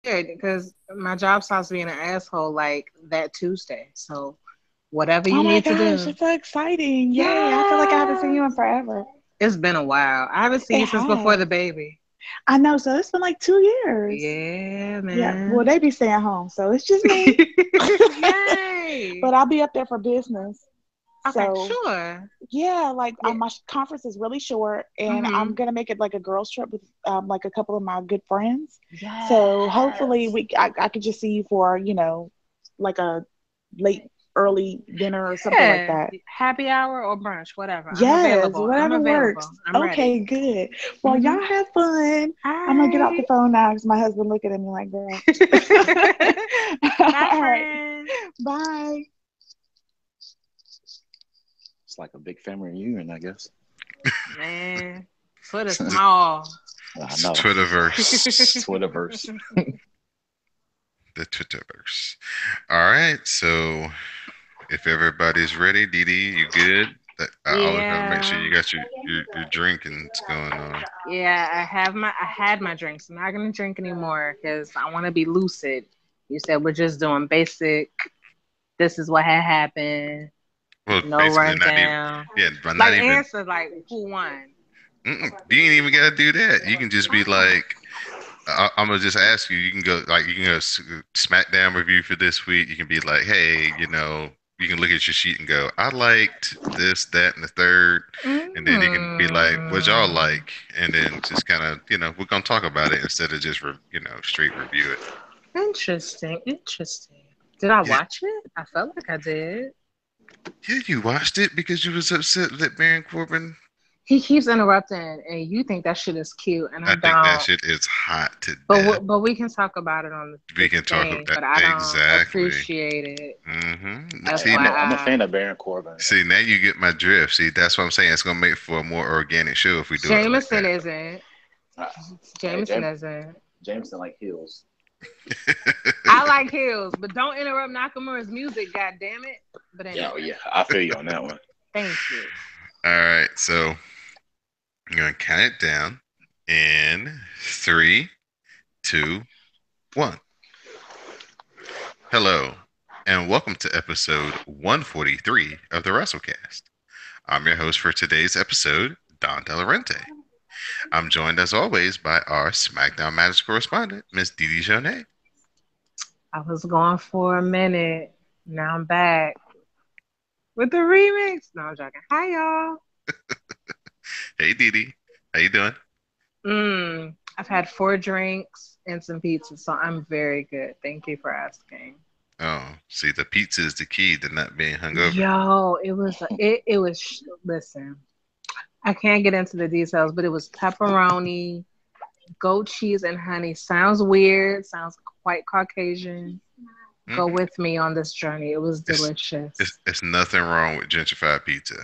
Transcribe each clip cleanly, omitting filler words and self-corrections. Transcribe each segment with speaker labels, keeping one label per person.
Speaker 1: weird because my job stops being an asshole like that Tuesday. So whatever you
Speaker 2: Oh my
Speaker 1: need to
Speaker 2: gosh,
Speaker 1: do.
Speaker 2: it's so exciting. Yay. I feel like I haven't seen
Speaker 1: Yeah.
Speaker 2: you in forever.
Speaker 1: It's been a while. I haven't seen
Speaker 2: It
Speaker 1: you since before the
Speaker 2: has.
Speaker 1: baby.
Speaker 2: I know. So it's been like 2 years.
Speaker 1: Yeah,
Speaker 2: Yeah. Well,
Speaker 1: man.
Speaker 2: they be staying home. So it's just me.
Speaker 1: Yay.
Speaker 2: But I'll be up there for business.
Speaker 1: Okay,
Speaker 2: So
Speaker 1: sure.
Speaker 2: yeah, like
Speaker 1: Yeah.
Speaker 2: my conference is really short, and I'm
Speaker 1: Mm-hmm.
Speaker 2: gonna make it like a girls trip with like a couple of my good friends. So hopefully
Speaker 1: Yes.
Speaker 2: I could just see you for like a late early dinner or something like
Speaker 1: Yeah.
Speaker 2: that.
Speaker 1: Happy hour or brunch, whatever. I'm
Speaker 2: Yes,
Speaker 1: available. I'm
Speaker 2: whatever works.
Speaker 1: available. I'm
Speaker 2: Okay,
Speaker 1: ready.
Speaker 2: good. Well,
Speaker 1: Mm-hmm.
Speaker 2: y'all have fun.
Speaker 1: All
Speaker 2: I'm gonna get off the
Speaker 1: right.
Speaker 2: phone now because my husband looking at me like, girl.
Speaker 1: Bye,
Speaker 2: All right,
Speaker 1: friend.
Speaker 2: bye.
Speaker 3: It's like a big family reunion, I guess.
Speaker 1: Man, Twitter
Speaker 3: I
Speaker 1: small.
Speaker 4: It's the
Speaker 3: know.
Speaker 4: Twitterverse.
Speaker 3: Twitterverse.
Speaker 4: The Twitterverse. All right. So if everybody's ready, Dee Dee, you good? I always gotta make sure
Speaker 1: Yeah.
Speaker 4: you got your drinkings going on.
Speaker 1: Yeah, I had my drinks. I'm not gonna drink anymore because I want to be lucid. You said we're just doing basic. This is what had happened.
Speaker 4: Well,
Speaker 1: No
Speaker 4: basically not even.
Speaker 1: rundown.
Speaker 4: Yeah, but not
Speaker 1: Like
Speaker 4: even.
Speaker 1: answer like who won.
Speaker 4: You ain't even gotta do that. You can just be
Speaker 1: Oh.
Speaker 4: like, I'm gonna just ask you. You can go like you can go SmackDown review for this week. You can be like, hey, you can look at your sheet and go, I liked this, that, and the third, and then you can be like, what y'all
Speaker 1: Mm.
Speaker 4: like, and then just kind of we're gonna talk about it instead of just straight review it.
Speaker 1: Interesting. Interesting. Did I
Speaker 4: Yeah,
Speaker 1: watch it? I felt like I did.
Speaker 4: yeah, you watched it because you was upset that Baron Corbin.
Speaker 1: He keeps interrupting, and you think that shit is cute, and I
Speaker 4: I think that
Speaker 1: don't.
Speaker 4: shit is hot to
Speaker 1: But
Speaker 4: death.
Speaker 1: but we can talk about it on
Speaker 4: We
Speaker 1: the
Speaker 4: can talk about
Speaker 1: thing.
Speaker 4: that
Speaker 1: But I don't
Speaker 4: exactly.
Speaker 1: appreciate it.
Speaker 3: Hey, I'm a
Speaker 1: FYI.
Speaker 3: fan of Baron Corbin.
Speaker 4: See, now you get my drift. See, that's what I'm saying. It's gonna make for a more organic show if we do it like
Speaker 1: Jameson
Speaker 4: that.
Speaker 1: isn't.
Speaker 3: Uh, hey,
Speaker 1: Jameson isn't.
Speaker 3: Jameson like heels.
Speaker 1: I like heels, but don't interrupt Nakamura's music. God damn it. But
Speaker 3: Yeah, oh,
Speaker 1: anyway,
Speaker 3: yeah, I feel you on that one.
Speaker 1: thank you.
Speaker 4: All right, so I'm gonna count it down in three, two, one. Hello, and welcome to episode 143 of the Wrasslecast. I'm your host for today's episode, Don Delarente. I'm joined as always by our SmackDown Matters correspondent, Miss Dee Dee Jonay.
Speaker 1: I was gone for a minute. Now I'm back with the remix. No, I'm joking. Hi, y'all.
Speaker 4: Hey Dee Dee, how you doing?
Speaker 1: I've had 4 drinks and some pizza, so I'm very good. Thank you for asking.
Speaker 4: Oh, see, the pizza is the key to not being hungover.
Speaker 1: Yo, it was listen. I can't get into the details, but it was pepperoni, goat cheese, and honey. Sounds weird. Sounds quite Caucasian. Go
Speaker 4: Mm-mm.
Speaker 1: with me on this journey. It was
Speaker 4: It's,
Speaker 1: delicious.
Speaker 4: it's nothing wrong with gentrified pizza.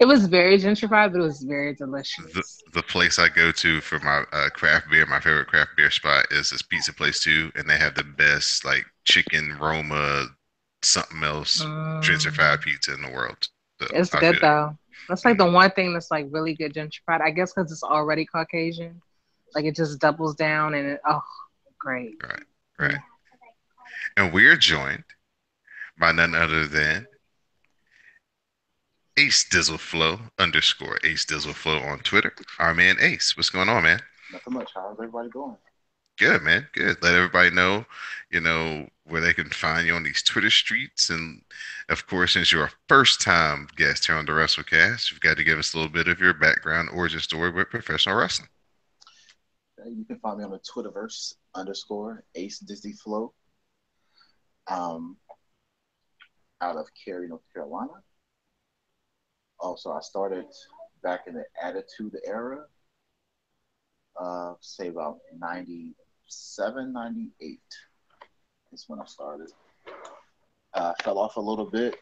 Speaker 1: It was very gentrified, but it was very
Speaker 4: the
Speaker 1: delicious.
Speaker 4: the place I go to for my craft beer, my favorite craft beer spot is this pizza place too, and they have the best like chicken Roma something else gentrified
Speaker 1: Mm,
Speaker 4: pizza in the world. So
Speaker 1: it's
Speaker 4: I
Speaker 1: good
Speaker 4: feel
Speaker 1: though. That's like the
Speaker 4: mm,
Speaker 1: one thing that's like really good gentrified. I guess because it's already Caucasian, like it just doubles down and oh, great.
Speaker 4: right,
Speaker 1: Yeah.
Speaker 4: right. And we are joined by none other than Ace Dizzleflow underscore Ace Dizzleflow on Twitter. Our man Ace, what's going on, man?
Speaker 3: Nothing much. How's everybody doing?
Speaker 4: Good, man. Good. Let everybody know, where they can find you on these Twitter streets. And of course, since you're a first time guest here on the WrestleCast, you've got to give us a little bit of your background origin story with professional wrestling.
Speaker 3: You can find me on the Twitterverse underscore Ace Dizzy Flow. Um, out of Cary, North Carolina. Also, I started back in the Attitude Era, say about 97, 98 is when I started. Fell off a little bit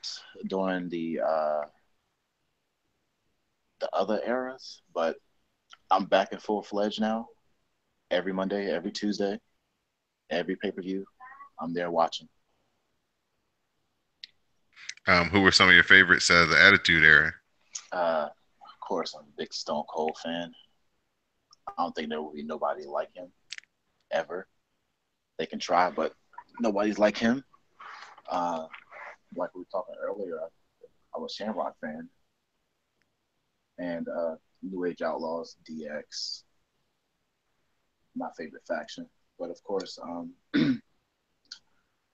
Speaker 3: during the other eras, but I'm back in full fledged now. Every Monday, every Tuesday, every pay per view, I'm there watching.
Speaker 4: Who were some of your favorites out of the Attitude Era?
Speaker 3: Of course, I'm a big Stone Cold fan. I don't think there will be nobody like him ever. They can try, but nobody's like him. Uh, like we were talking earlier, I'm a Shamrock fan, and New Age Outlaws, DX, my favorite faction. But of course, I'm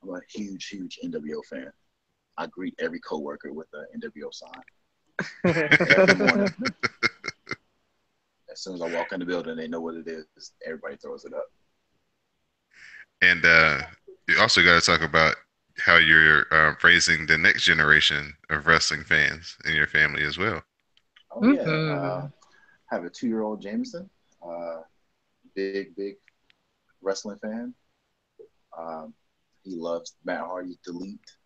Speaker 3: a huge, huge NWO fan. I greet every coworker with an NWO sign every morning. As soon as I walk in the building, they know what it is. Everybody throws it up.
Speaker 4: And you also got to talk about how you're raising the next generation of wrestling fans in your family as well.
Speaker 3: Oh yeah,
Speaker 1: Hmm.
Speaker 3: have a 2-year-old Jameson, uh, big wrestling fan. Um, he loves Matt Hardy's Delete.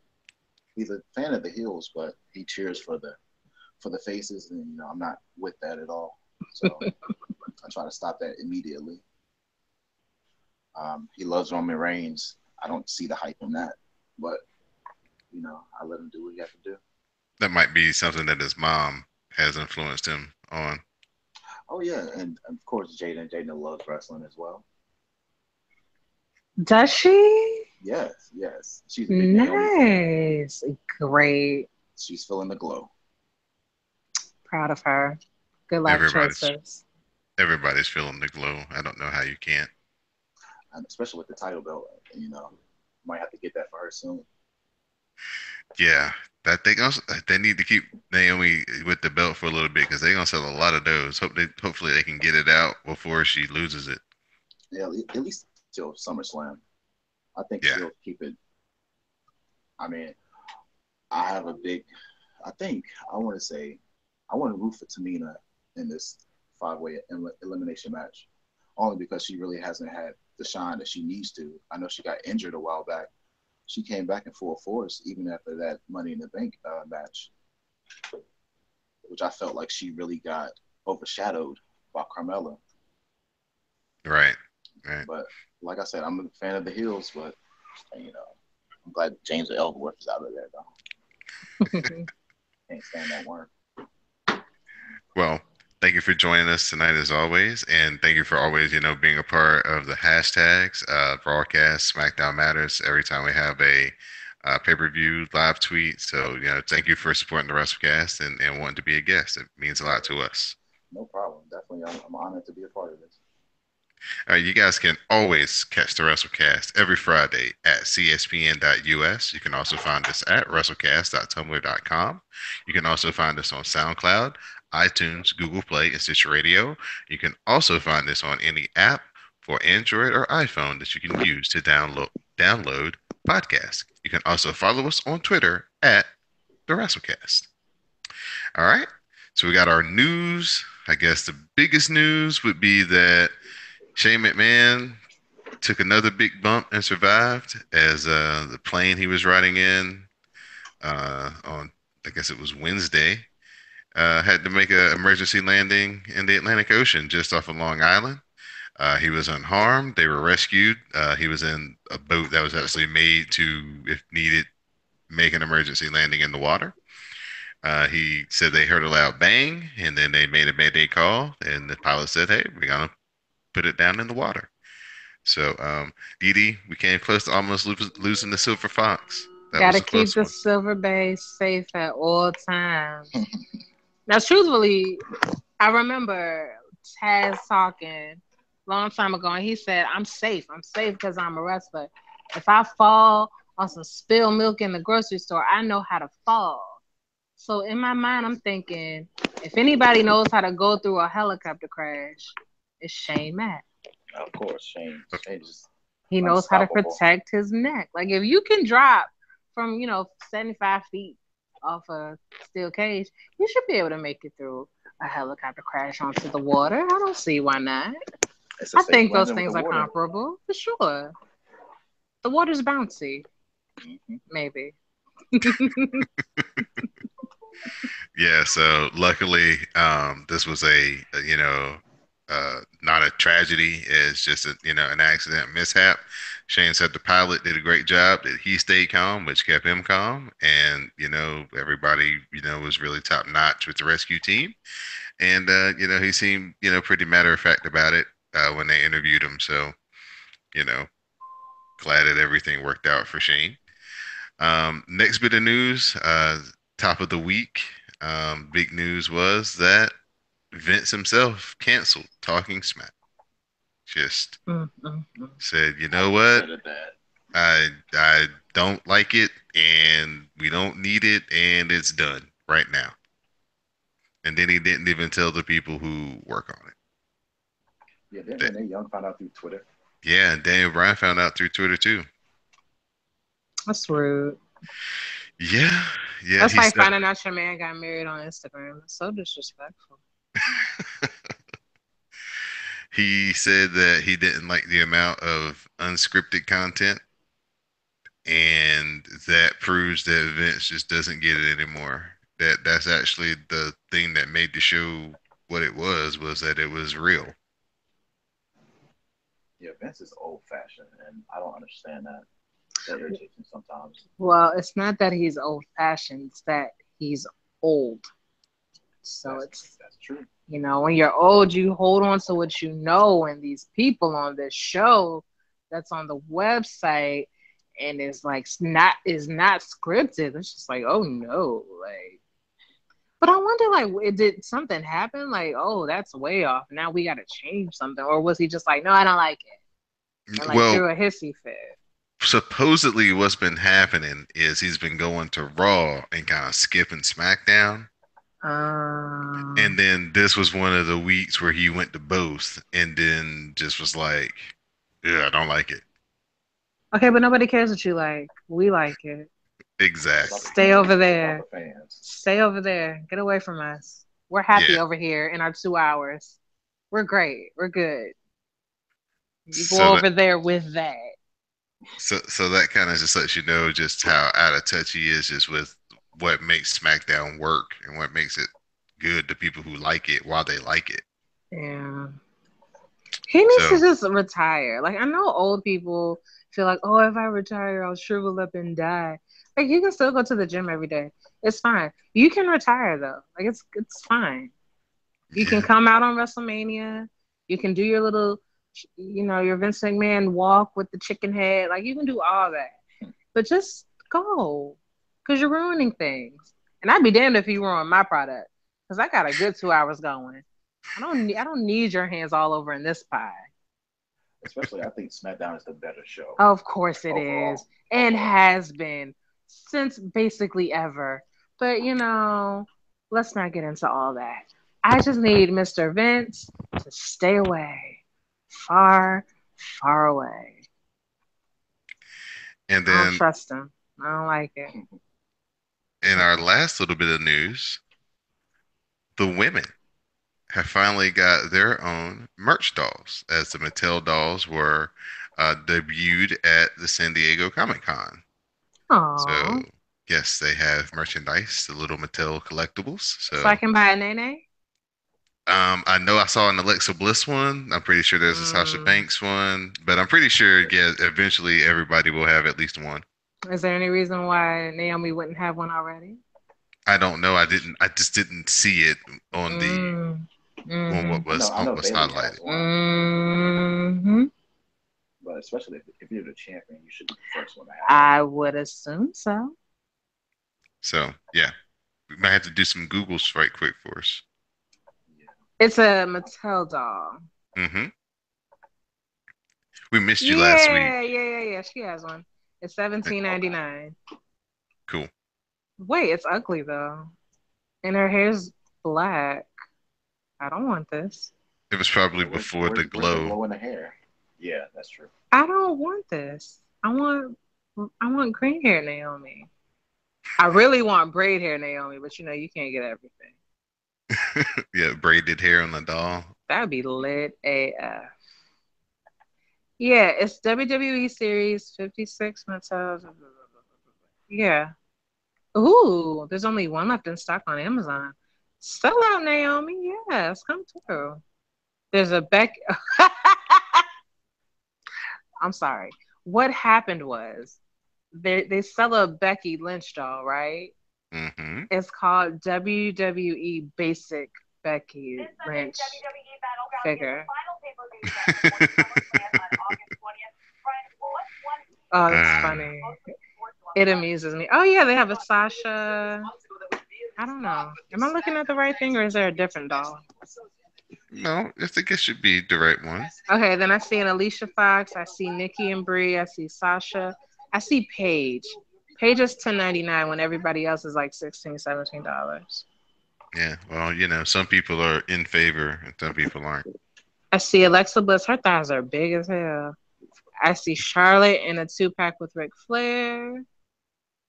Speaker 3: He's a fan of the heels, but he cheers for the faces, and I'm not with that at all. So I try to stop that immediately. He loves Roman Reigns. I don't see the hype in that, but I let him do what he has to do.
Speaker 4: That might be something that his mom has influenced him on.
Speaker 3: Oh yeah, and of course Jada loves wrestling as well.
Speaker 1: Does she?
Speaker 3: Yes, yes, she's a big Naomi fan.
Speaker 1: Nice. Great.
Speaker 3: She's feeling the glow,
Speaker 1: Proud of her. Good life
Speaker 4: Everybody's
Speaker 1: choices.
Speaker 4: everybody's feeling the glow. I don't know how you can't.
Speaker 3: and especially with the title belt. Might have to get that for her soon.
Speaker 4: Yeah, that they need to keep Naomi with the belt for a little bit because they're gonna sell a lot of those. Hopefully they can get it out before she loses it.
Speaker 3: Yeah, at least till SummerSlam. I think she'll
Speaker 4: Yeah,
Speaker 3: keep it. I mean, I have a big. I think I want to say I want to root for Tamina in this 5-way elimination match, only because she really hasn't had the shine that she needs to. I know she got injured a while back. She came back in full force even after that Money in the Bank match, which I felt like she really got overshadowed by Carmella.
Speaker 4: right, right.
Speaker 3: But like I said, I'm a fan of the heels, but you know, I'm glad James Ellsworth is out of there though. Can't stand that worm.
Speaker 4: Well, thank you for joining us tonight as always, and thank you for always, being a part of the hashtags, broadcast, SmackDown Matters every time we have a pay-per-view live tweet. So, thank you for supporting the WrestleCast and wanting to be a guest. It means a lot to us.
Speaker 3: No problem. Definitely, I'm honored to be a part of this.
Speaker 4: You guys can always catch the WrestleCast every Friday at cspn.us. You can also find us at wrestlecast.tumblr.com. You can also find us on SoundCloud, iTunes, Google Play, and Stitcher Radio. You can also find us on any app for Android or iPhone that you can use to download podcasts. You can also follow us on Twitter at the WrestleCast. All right. So we got our news. I guess the biggest news would be that Shane McMahon took another big bump and survived as the plane he was riding in on, I guess it was Wednesday, had to make an emergency landing in the Atlantic Ocean just off of Long Island. He was unharmed. They were rescued. He was in a boat that was actually made to, if needed, make an emergency landing in the water. He said they heard a loud bang, and then they made a mayday call, and the pilot said, "Hey, we're gonna put it down in the water." So, Dee Dee, we came close to almost losing the Silver Fox. That was
Speaker 1: Gotta
Speaker 4: a
Speaker 1: keep
Speaker 4: close
Speaker 1: the
Speaker 4: one.
Speaker 1: silver bay safe at all times. Now, truthfully, I remember Taz talking long time ago, and he said, "I'm safe. I'm safe because I'm a wrestler. If I fall on some spilled milk in the grocery store, I know how to fall." So in my mind, I'm thinking, if anybody knows how to go through a helicopter crash, it's Shane Mack.
Speaker 3: Of course, Shane is
Speaker 1: He knows how to
Speaker 3: unstoppable.
Speaker 1: protect his neck. Like if you can drop from 75 feet off a steel cage, you should be able to make it through a helicopter crash onto the water. I don't see why not.
Speaker 3: It's a
Speaker 1: I
Speaker 3: safe
Speaker 1: think those
Speaker 3: landing with the
Speaker 1: things are
Speaker 3: water.
Speaker 1: comparable for sure. The water's bouncy,
Speaker 3: Hmm.
Speaker 1: maybe.
Speaker 4: Yeah, so luckily, this was not a tragedy. It's just an accident mishap. Shane said the pilot did a great job. That he stayed calm, which kept him calm, and everybody was really top notch with the rescue team. And he seemed pretty matter of fact about it when they interviewed him. So you know glad that everything worked out for Shane. Next bit of news, top of the week. Big news was that Vince himself canceled Talking Smack. Just said, you know what? I don't like it, and we don't need it, and it's done right now. And then he didn't even tell the people who work on it.
Speaker 3: Yeah, didn't
Speaker 4: That,
Speaker 3: Renee Young find out through Twitter?
Speaker 4: yeah, and Daniel Bryan found out through Twitter too.
Speaker 1: That's rude.
Speaker 4: Yeah, yeah,
Speaker 1: That's
Speaker 4: he
Speaker 1: like
Speaker 4: said.
Speaker 1: finding out your man got married on Instagram. That's so disrespectful.
Speaker 4: He said that he didn't like the amount of unscripted content, and that proves that Vince just doesn't get it anymore. That's actually the thing that made the show what it was that it was real.
Speaker 3: Yeah, Vince is old fashioned, and I don't understand that. That irritates me sometimes.
Speaker 1: Well, it's not that he's old fashioned, it's that he's old. So
Speaker 3: That's
Speaker 1: it's,
Speaker 3: that's true.
Speaker 1: when you're old, you hold on to what you know. And these people on this show that's on the website and is not scripted. It's just like, oh no, like. But I wonder, like, did something happen? Like, oh, that's way off. Now we got to change something, or was he just like, no, I don't like it, and like
Speaker 4: Well,
Speaker 1: threw a hissy fit?
Speaker 4: supposedly what's been happening is he's been going to Raw and kind of skipping SmackDown. And
Speaker 1: Um,
Speaker 4: then this was one of the weeks where he went to both and then just was like, yeah, I don't like it.
Speaker 1: okay, but nobody cares what you like. We like it.
Speaker 3: It's about
Speaker 4: Exactly.
Speaker 3: the
Speaker 1: Stay over
Speaker 3: fans. It's about
Speaker 1: there.
Speaker 3: the fans.
Speaker 1: Stay over there. Get away from us. We're
Speaker 4: Yeah.
Speaker 1: happy over here in our 2 hours. We're great. We're good. You go
Speaker 4: So that
Speaker 1: over there with that.
Speaker 4: so that kind of just lets you know just how out of touch he is just with what makes SmackDown work and what makes it good to people who like it while they like it.
Speaker 1: Yeah. He needs to
Speaker 4: So
Speaker 1: just retire. Like, I know old people feel like, oh, if I retire, I'll shrivel up and die. Like, you can still go to the gym every day. It's fine. You can retire though. Like, it's fine. You can
Speaker 4: yeah.
Speaker 1: come out on WrestleMania. You can do your little, your Vince McMahon walk with the chicken head. Like, you can do all that. But just go, because you're ruining things. And I'd be damned if you ruin my product, because I got a good 2 hours going. I don't need your hands all over in this pie.
Speaker 3: Especially, I think SmackDown is the better show
Speaker 1: Of course it is,
Speaker 3: overall.
Speaker 1: and
Speaker 3: Overall,
Speaker 1: has been since basically ever. But let's not get into all that. I just need Mr. Vince to stay away, far, far away.
Speaker 4: And
Speaker 1: I don't
Speaker 4: then
Speaker 1: trust him. I don't like it.
Speaker 4: in our last little bit of news, the women have finally got their own merch dolls as the Mattel dolls were debuted at the San Diego Comic Con. So
Speaker 1: Aw,
Speaker 4: yes, they have merchandise, the little Mattel collectibles.
Speaker 1: so I
Speaker 4: So
Speaker 1: can buy a nene.
Speaker 4: I know I saw an Alexa Bliss one. I'm pretty sure there's a Sasha
Speaker 1: Mm.
Speaker 4: Banks one, but I'm pretty sure, yeah, eventually everybody will have at least one.
Speaker 1: Is there any reason why Naomi wouldn't have one already?
Speaker 4: I don't know. I just didn't see it on the
Speaker 1: Mm.
Speaker 4: on
Speaker 1: Mm-hmm.
Speaker 3: I know
Speaker 4: what's
Speaker 3: Bailey has
Speaker 4: highlighted.
Speaker 3: one,
Speaker 1: Mm-hmm.
Speaker 3: but especially if you're the champion, you should be the first one to have one.
Speaker 1: I would assume so.
Speaker 4: So yeah, we might have to do some Googles right quick for us.
Speaker 3: Yeah,
Speaker 1: It's a Mattel doll.
Speaker 4: Hmm. We missed you last week.
Speaker 1: Yeah. She has one. It's
Speaker 3: Okay.
Speaker 1: $17.99.
Speaker 4: Cool.
Speaker 1: Wait, it's ugly though. And her hair's black. I don't want this.
Speaker 4: It was probably
Speaker 3: Yeah,
Speaker 4: before the
Speaker 3: where's the
Speaker 4: glow.
Speaker 3: glow in the hair? Yeah, that's true.
Speaker 1: I don't want this. I want green hair Naomi. I really want braid hair Naomi, but you can't get everything.
Speaker 4: Yeah, braided hair on the doll.
Speaker 1: That'd be lit AF. Yeah, it's WWE Series 56 Mattel. Yeah. Ooh, there's only one left in stock on Amazon. Sell out, Naomi. Yes, come through. There's a Beck. I'm sorry. What happened was they sell a Becky Lynch doll, right?
Speaker 4: Hmm.
Speaker 1: It's called WWE Basic Becky Lynch figure. Oh, that's
Speaker 4: Uh,
Speaker 1: funny. It amuses me. Oh yeah, they have a Sasha. I don't know. Am I looking at the right thing or is there a different doll?
Speaker 4: no, I think it should be the right one.
Speaker 1: Okay, then I see an Alicia Fox. I see Nikki and Brie. I see Sasha. I see Paige. Paige is 10.99 when everybody else is like 16, $17.
Speaker 4: Yeah, well, some people are in favor and some people aren't.
Speaker 1: I see Alexa Bliss. Her thighs are big as hell. I see Charlotte in a 2-pack with Ric Flair.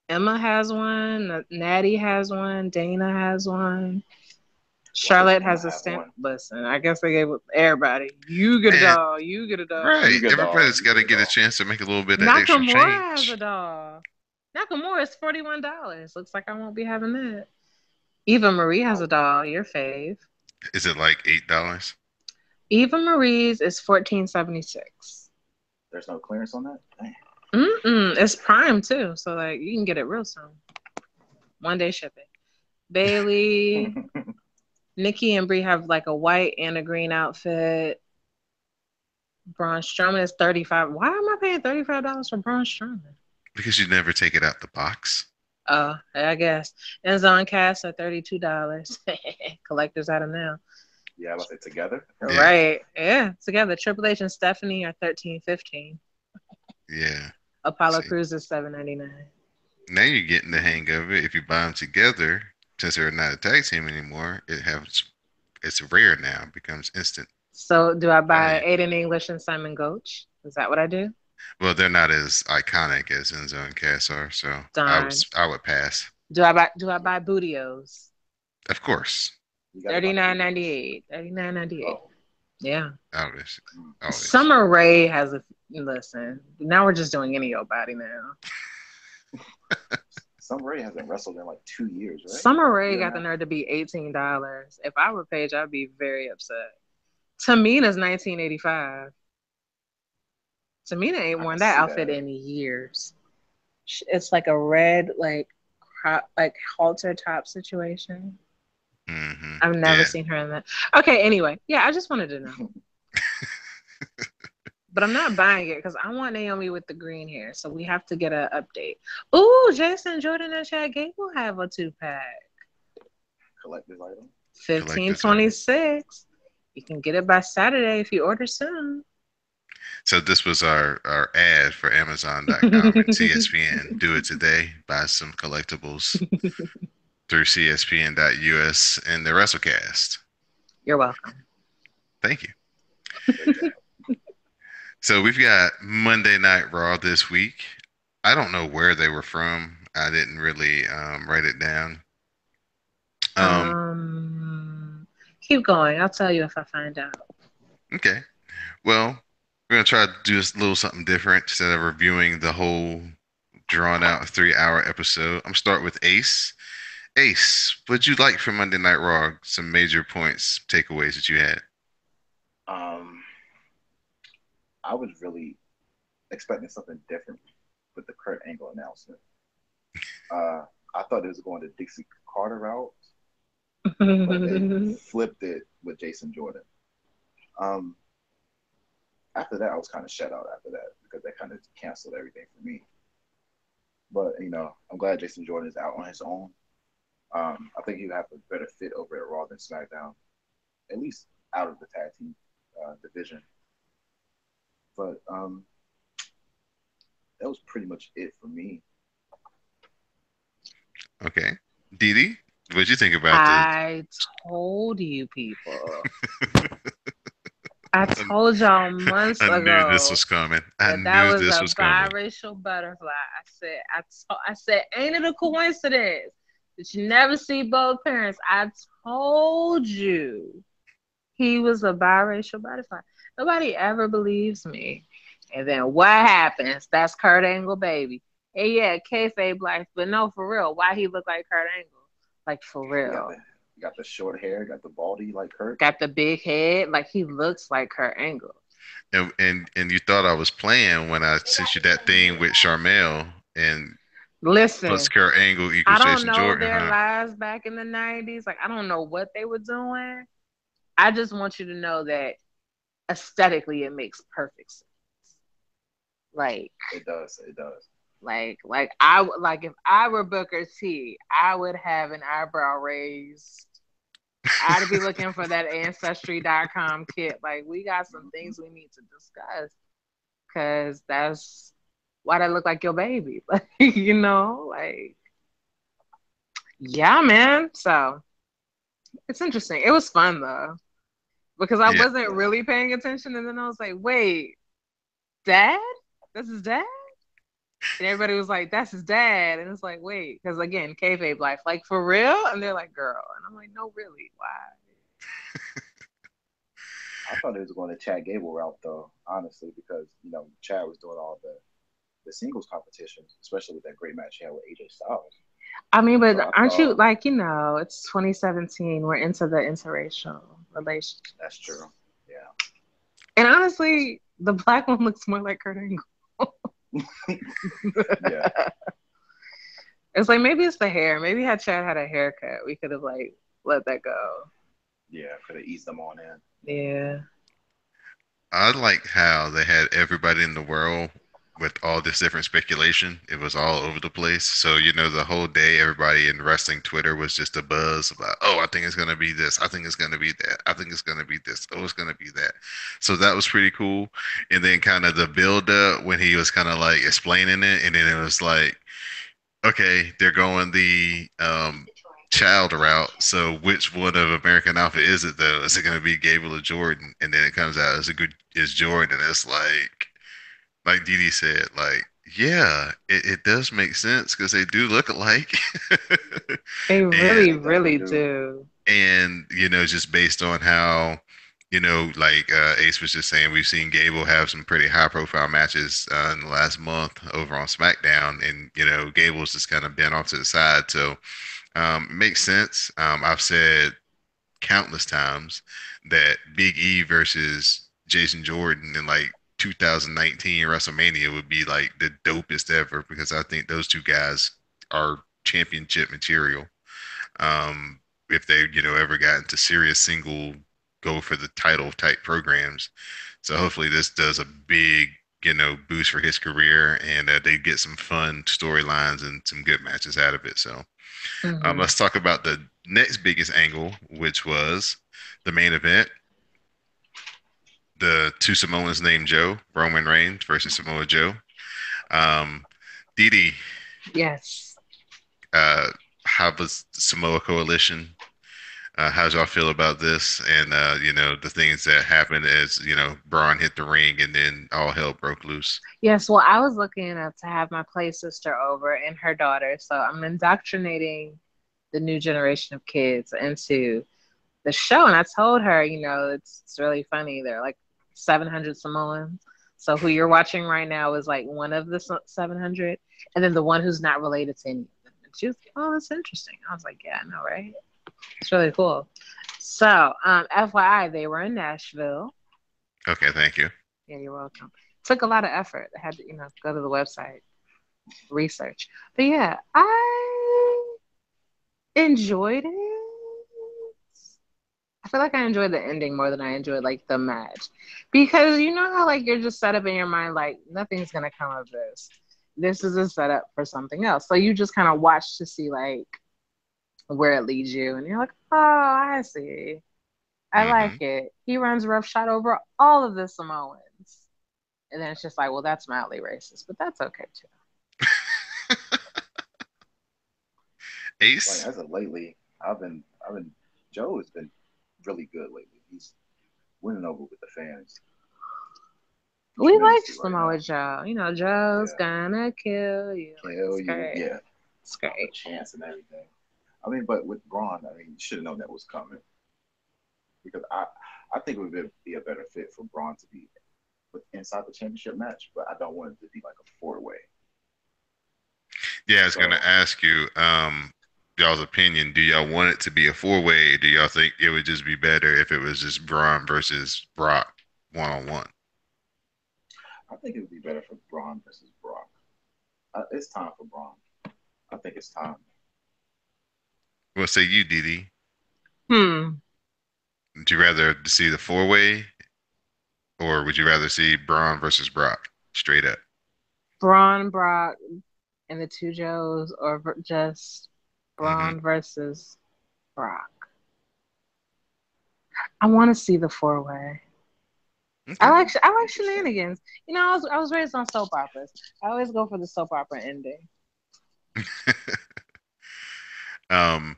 Speaker 1: Emma has one. Natty has one. Dana has one.
Speaker 3: Why does
Speaker 1: Charlotte
Speaker 3: Emma
Speaker 1: has a
Speaker 3: have
Speaker 1: stamp.
Speaker 3: one?
Speaker 1: Listen, I guess they gave everybody. You get a
Speaker 4: Man,
Speaker 1: doll. You get a doll.
Speaker 3: You
Speaker 4: right.
Speaker 3: get a doll.
Speaker 4: Everybody's
Speaker 3: You
Speaker 4: got
Speaker 3: get
Speaker 4: to
Speaker 3: a
Speaker 4: get a
Speaker 3: doll.
Speaker 4: chance to make a little bit of extra
Speaker 1: Nakamura has a
Speaker 4: change.
Speaker 1: doll. Nakamura is $41. Looks like I won't be having that. Eva Marie has a
Speaker 3: Ouch.
Speaker 1: doll. Your fave.
Speaker 4: Is it like $8?
Speaker 1: Eva Marie's is 14.76.
Speaker 3: There's no clearance on that? Dang.
Speaker 1: It's Prime too, so like you can get it real soon. 1 day shipping. Bailey, Nikki and Brie have like a white and a green outfit. Braun Strowman is 35. Why am I paying $35 for Braun Strowman?
Speaker 4: Because you never take it out the box.
Speaker 1: Oh, I guess. Enzo and Cass are $32. Collectors item now.
Speaker 3: Yeah, I was say together.
Speaker 4: Yeah,
Speaker 1: Right. Yeah. Together. Triple H and Stephanie are 13.15.
Speaker 4: yeah.
Speaker 1: Apollo
Speaker 4: See,
Speaker 1: Crews is 7.99.
Speaker 4: now you're getting the
Speaker 3: Mhm.
Speaker 4: hang of it. If you buy them together, since they're not a tag team anymore, it's rare now. It becomes instant
Speaker 1: So do I buy
Speaker 4: value.
Speaker 1: Aiden English and Simon Goach? Is that what I do?
Speaker 4: Well, they're not as iconic as Enzo and Cass are, so
Speaker 1: Darn.
Speaker 4: I would pass.
Speaker 1: Do I buy Bootios?
Speaker 4: Of course,
Speaker 3: You got to buy
Speaker 1: Thirty
Speaker 3: the
Speaker 1: nine
Speaker 3: videos.
Speaker 1: ninety eight. 39.98.
Speaker 3: Oh.
Speaker 1: Yeah.
Speaker 4: always,
Speaker 3: Mm.
Speaker 4: always.
Speaker 1: Summer Rae has a listen. Now we're just doing any old body now.
Speaker 3: Some Ray hasn't wrestled in like 2 years, right?
Speaker 1: Summer
Speaker 3: A
Speaker 1: Rae
Speaker 3: year and
Speaker 1: got
Speaker 3: a
Speaker 1: the
Speaker 3: half.
Speaker 1: nerve to be $18. If I were Paige, I'd be very upset. Tamina's 1985. Tamina ain't
Speaker 3: I can
Speaker 1: worn that
Speaker 3: see
Speaker 1: outfit
Speaker 3: that.
Speaker 1: in years. It's like a red, like like halter top situation. I've never
Speaker 4: Yeah.
Speaker 1: seen her in that. Okay, anyway, yeah, I just wanted to know, but I'm not buying it because I want Naomi with the green hair, so we have to get an update. Ooh, Jason Jordan and Chad Gable have a 2-pack,
Speaker 3: Collector's item.
Speaker 1: fifteen
Speaker 4: Collector's
Speaker 1: twenty
Speaker 4: item.
Speaker 1: six. You can get it by Saturday if you order soon.
Speaker 4: So this was our ad for Amazon.com and CSPN. Do it today. Buy some collectibles through CSPN.us and the Wrestlecast.
Speaker 1: You're welcome.
Speaker 4: Thank you.
Speaker 3: Great job.
Speaker 4: So we've got Monday Night Raw this week. I don't know where they were from. I didn't really write it down. Um,
Speaker 1: Keep going. I'll tell you if I find out.
Speaker 4: okay. Well, we're gonna try to do a little something different instead of reviewing the whole drawn out 3 hour episode. I'm gonna start with Ace. Ace, what'd you like from Monday Night Raw? Some major points, takeaways that you had.
Speaker 3: Um, I was really expecting something different with the Kurt Angle announcement. I thought it was going to Dixie Carter route, but they flipped it with Jason Jordan. Um, After that, I was kind of shut out after that because that kind of canceled everything for me. But I'm glad Jason Jordan is out on his own. I think he'll have a better fit over at Raw than SmackDown, at least out of the tag team division. But that was pretty much it for me.
Speaker 4: Okay. Didi, what'd you think about the
Speaker 1: I told you people. I told y'all months
Speaker 4: I knew this
Speaker 1: ago
Speaker 4: was coming. I
Speaker 1: that
Speaker 4: knew
Speaker 1: was
Speaker 4: this
Speaker 1: a
Speaker 4: was coming.
Speaker 1: biracial butterfly. I said, ain't it a coincidence that you never see both parents? I told you he was a biracial butterfly. Nobody ever believes me. And then what happens? That's Kurt Angle, baby. And yeah, kayfabe life, but no, for real. Why he look like Kurt Angle? Like for
Speaker 3: You got the
Speaker 1: real.
Speaker 3: you got the short hair, got the baldy like Kurt.
Speaker 1: Got the big head, like he looks like Kurt Angle.
Speaker 4: And you thought I was playing when I sent you that thing with Charmel and plus
Speaker 1: Listen,
Speaker 4: Kurt Angle
Speaker 1: I
Speaker 4: equals
Speaker 1: don't
Speaker 4: Jason
Speaker 1: know
Speaker 4: Jordan,
Speaker 1: their
Speaker 4: huh?
Speaker 1: lives back in the 90s. Like, I don't know what they were doing. I just want you to know that aesthetically it makes perfect sense. Like,
Speaker 3: It does. It does.
Speaker 1: like if I were Booker T, I would have an eyebrow raised. I'd be looking for that ancestry.com kit. Like, we got some
Speaker 3: Hmm.
Speaker 1: things we need to discuss because that's why that look like your baby. Like, like, yeah, man. So it's interesting. It was fun though because I
Speaker 4: Yeah.
Speaker 1: wasn't
Speaker 3: Yeah.
Speaker 1: really paying attention, and then I was like, wait, dad? This is dad? And everybody was like, that's his dad. And it's like, wait, because again, kayfabe life, like for real? And they're like, girl. And I'm like, no, really? Why?
Speaker 3: I thought they was going to Chad Gable route though, honestly, because Chad was doing all the singles competitions, especially with that great match he had with AJ Styles.
Speaker 1: I mean,
Speaker 3: So
Speaker 1: but
Speaker 3: I
Speaker 1: aren't you
Speaker 3: thought
Speaker 1: like, it's 2017. We're into the interracial
Speaker 3: that's true.
Speaker 1: relationships.
Speaker 3: Yeah.
Speaker 1: And honestly, the black one looks more like Kurt Angle.
Speaker 3: Yeah.
Speaker 1: It's like maybe it's the hair. Maybe had Chad had a haircut, we could have like let that go.
Speaker 3: Yeah. Could have eased them on in.
Speaker 1: Yeah.
Speaker 4: I like how they had everybody in the world with all this different speculation. It was all over the place. So, the whole day, everybody in wrestling Twitter was just a buzz about, oh, I think it's going to be this. I think it's going to be that. I think it's going to be this. Oh, it's going to be that. So that was pretty cool. And then kind of the build up when he was kind of like explaining it. And then it was like, okay, they're going the child route. So which one of American Alpha is it though? Is it going to be Gable or Jordan? And then it comes out as a good is Jordan. And it's like Dee Dee said, like yeah, it does make sense because they do look alike.
Speaker 1: They
Speaker 4: and
Speaker 1: really,
Speaker 3: They definitely
Speaker 1: really
Speaker 3: do.
Speaker 1: do.
Speaker 4: and just based on how like Ace was just saying, we've seen Gable have some pretty high profile matches in the last month over on SmackDown, and Gable's just kind of been off to the side, so it makes sense. I've said countless times that Big E versus Jason Jordan in like 2019 WrestleMania would be like the dopest ever because I think those two guys are championship material. Um, if they, ever got into serious single go for the title type programs. So hopefully this does a big, boost for his career and they get some fun storylines and some good matches out of it. So
Speaker 1: Hmm.
Speaker 4: let's talk about the next biggest angle, which was the main event. The two Samoans named Joe, Roman Reigns versus Samoa Joe. Um, Didi,
Speaker 1: Yes.
Speaker 4: uh, how was the Samoa Coalition? How y'all feel about this? And the things that happened as Braun hit the ring, and then all hell broke loose.
Speaker 1: Yes. Well, I was lucky enough to have my play sister over and her daughter. So I'm indoctrinating the new generation of kids into the show. And I told her, it's really funny. There are like 700 Samoans. So who you're watching right now is like one of the 700. And then the one who's not related to any of them. And she was like, oh, that's interesting. I was like, yeah, I know, right? It's really cool. So, FYI, they were in Nashville.
Speaker 4: Okay, thank you.
Speaker 1: Yeah, you're welcome. Took a lot of effort. I had to, go to the website, research. But yeah, I enjoyed it. I feel like I enjoyed the ending more than I enjoyed like the match. Because you know how like you're just set up in your mind like nothing's gonna come of this. This is a setup for something else. So you just kind of watch to see like where it leads you and you're like, oh, I see. I
Speaker 4: Hmm.
Speaker 1: like it. He runs roughshod over all of the Samoans. And then it's just like, well, that's mildly racist, but that's okay too.
Speaker 3: Like
Speaker 4: Ace.
Speaker 3: as of lately, I've been Joe has been really good lately. He's winning over with the fans
Speaker 1: We like
Speaker 3: tremendously right
Speaker 1: Samoa
Speaker 3: now.
Speaker 1: Joe. Joe's
Speaker 3: Yeah.
Speaker 1: gonna kill you. Like
Speaker 3: Kill
Speaker 1: it's
Speaker 3: you.
Speaker 1: great.
Speaker 3: Yeah.
Speaker 1: It's
Speaker 3: The
Speaker 1: great.
Speaker 3: chance and everything. I mean, but with Braun, I mean, you should have known that was coming because I think it would be a better fit for Braun to be with inside the championship match, but I don't want it to be like a four-way.
Speaker 4: Yeah, I was gonna
Speaker 3: So
Speaker 4: ask you, y'all's opinion. Do y'all want it to be a four-way? Do y'all think it would just be better if it was just Braun versus Brock one-on-one?
Speaker 3: I think it would be better for Braun versus Brock. It's time for Braun. I think it's time.
Speaker 4: What say you, Didi?
Speaker 1: Hmm.
Speaker 4: Would you rather see the four-way, or would you rather see Braun versus Brock straight up?
Speaker 1: Braun, Brock, and the two Joes, or just
Speaker 4: Hmm.
Speaker 1: Braun versus Brock. I want to see the four way.
Speaker 4: Okay.
Speaker 1: I like
Speaker 3: Interesting.
Speaker 1: shenanigans. You know, I was raised on soap operas. I always go for the soap opera ending.
Speaker 4: um,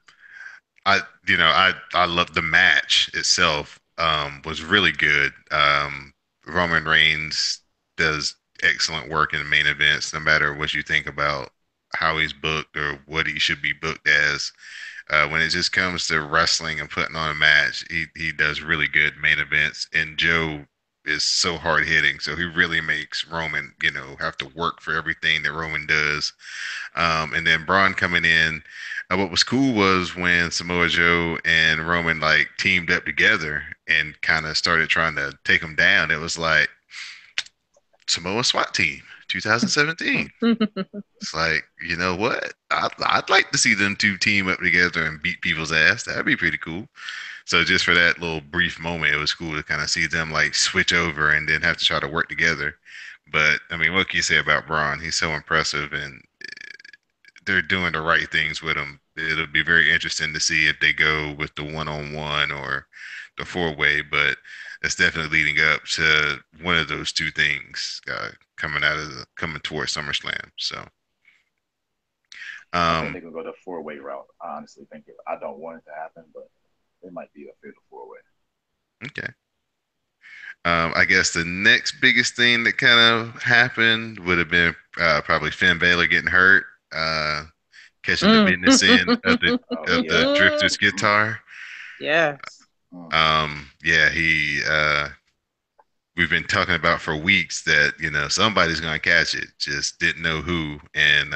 Speaker 4: I love the match itself. Was really good. Roman Reigns does excellent work in the main events, no matter what you think about how he's booked or what he should be booked as. When it just comes to wrestling and putting on a match, he does really good main events. And Joe is so hard hitting, so he really makes Roman, have to work for everything that Roman does. And then Braun coming in. What was cool was when Samoa Joe and Roman like teamed up together and kind of started trying to take him down. It was like Samoa SWAT team 2017. It's like, you know what? I'd like to see them two team up together and beat people's ass. That'd be pretty cool. So just for that little brief moment, it was cool to kind of see them like switch over and then have to try to work together. But I mean, what can you say about Braun? He's so impressive, and they're doing the right things with him. It'll be very interesting to see if they go with the one-on-one or the four-way, but it's definitely leading up to one of those two things coming towards SummerSlam. So,
Speaker 3: I think
Speaker 4: um,
Speaker 3: they're gonna go the four-way route. I honestly think I don't want it to happen, but it might be a fatal four-way.
Speaker 4: okay. I guess the next biggest thing that kind of happened would have been probably Finn Balor getting hurt, catching the
Speaker 1: Mm.
Speaker 4: business end of the
Speaker 3: Oh
Speaker 4: of
Speaker 3: yeah.
Speaker 4: the Drifter's guitar.
Speaker 1: Yes.
Speaker 3: Mm.
Speaker 4: Yeah, we've been talking about for weeks that somebody's gonna catch it, just didn't know who. And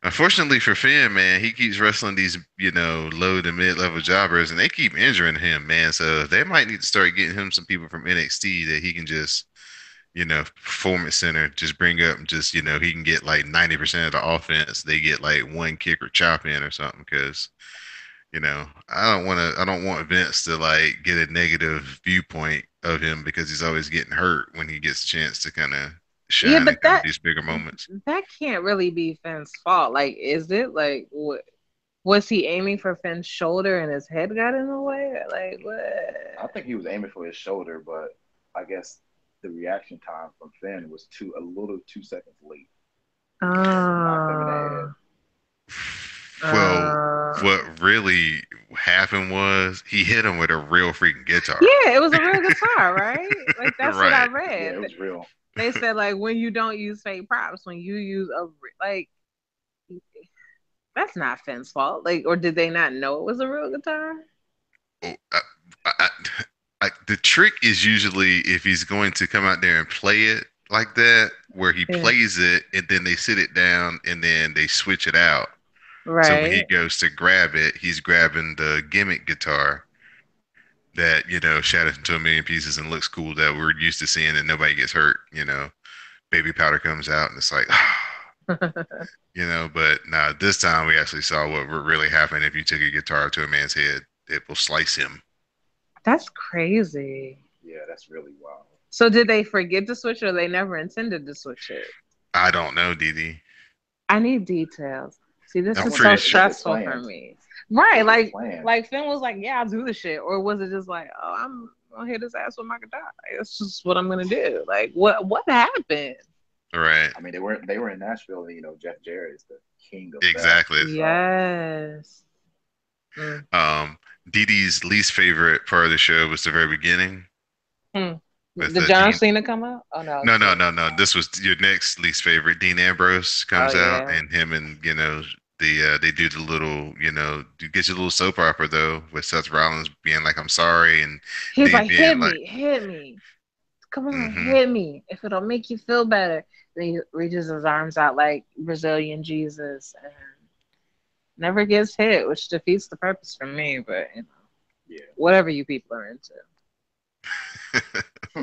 Speaker 4: unfortunately for Finn, man, he keeps wrestling these low to mid level jobbers, and they keep injuring him, man. So they might need to start getting him some people from NXT that he can just performance center just bring up, and just he can get like 90% of the offense. They get like one kick or chop in or something, because I don't want Vince to like get a negative viewpoint of him because he's always getting hurt when he gets a chance to kind of
Speaker 1: Yeah,
Speaker 4: shine in
Speaker 1: but
Speaker 4: kind of these bigger moments.
Speaker 1: that can't really be Finn's fault. Like, is it? Like, what was he aiming for Finn's shoulder and his head got in the way? Like,
Speaker 3: I
Speaker 1: what?
Speaker 3: think he was aiming for his shoulder, but I guess the reaction time from Finn was a little 2 seconds late, so he knocked him in the head.
Speaker 1: Uh,
Speaker 4: Well,
Speaker 1: uh,
Speaker 4: what really happened was he hit him with a real freaking guitar.
Speaker 1: yeah, it was a real guitar, right? Like that's what I
Speaker 4: Right.
Speaker 3: Yeah, it
Speaker 1: read.
Speaker 3: was real.
Speaker 1: They said like when you don't use fake props, when you use like that's not Finn's fault. Like, or did they not know it was a real guitar?
Speaker 4: Oh, I, the trick is usually if he's going to come out there and play it like that, where he
Speaker 1: Yeah,
Speaker 4: plays it and then they sit it down and then they switch it out. So when he
Speaker 1: right.
Speaker 4: goes to grab it, he's grabbing the gimmick guitar that, shatters into a million pieces and looks cool, that we're used to seeing, and nobody gets hurt. Baby powder comes out and it's like, but nah, this time we actually saw what would really happen if you took a guitar to a man's head. It will slice him.
Speaker 1: That's crazy.
Speaker 3: Yeah, that's really wild.
Speaker 1: So did they forget to switch or they never intended to switch it?
Speaker 4: I don't know, Didi.
Speaker 1: I need details. See, this
Speaker 3: I
Speaker 4: I'm
Speaker 1: is
Speaker 3: wonder
Speaker 1: so
Speaker 4: pretty sure.
Speaker 3: what they
Speaker 1: stressful for
Speaker 3: planned.
Speaker 1: me. Right,
Speaker 3: What they planned.
Speaker 1: like Finn was like, "Yeah, I'll do the shit," or was it just like, "Oh, I'm gonna hit his ass with my guitar. It's just what I'm gonna do." Like, what happened?
Speaker 4: Right.
Speaker 3: I mean, they were in Nashville, and Jeff Jarrett is the king of that.
Speaker 4: Exactly.
Speaker 3: So
Speaker 1: Yes. Mm.
Speaker 4: Um, Dee Dee's least favorite part of the show was the very beginning
Speaker 1: Hmm.
Speaker 4: with
Speaker 1: Did John
Speaker 4: Dean.
Speaker 1: Cena come out? Oh no,
Speaker 4: No,
Speaker 1: it's
Speaker 4: no,
Speaker 1: Cena.
Speaker 4: no, no. This was your next least favorite. Dean Ambrose
Speaker 1: Oh
Speaker 4: comes out,
Speaker 1: yeah.
Speaker 4: and him and they do the little you get your little soap opera though, with Seth Rollins being like, "I'm sorry," and
Speaker 1: He was
Speaker 4: Dean
Speaker 1: like,
Speaker 4: being
Speaker 1: "Hit
Speaker 4: like,
Speaker 1: me, hit me. Come on,
Speaker 4: "Mm-hmm,
Speaker 1: hit me. If it'll make you feel better." Then he reaches his arms out like Brazilian Jesus and never gets hit, which defeats the purpose for me. But
Speaker 3: yeah.
Speaker 1: whatever you people are into.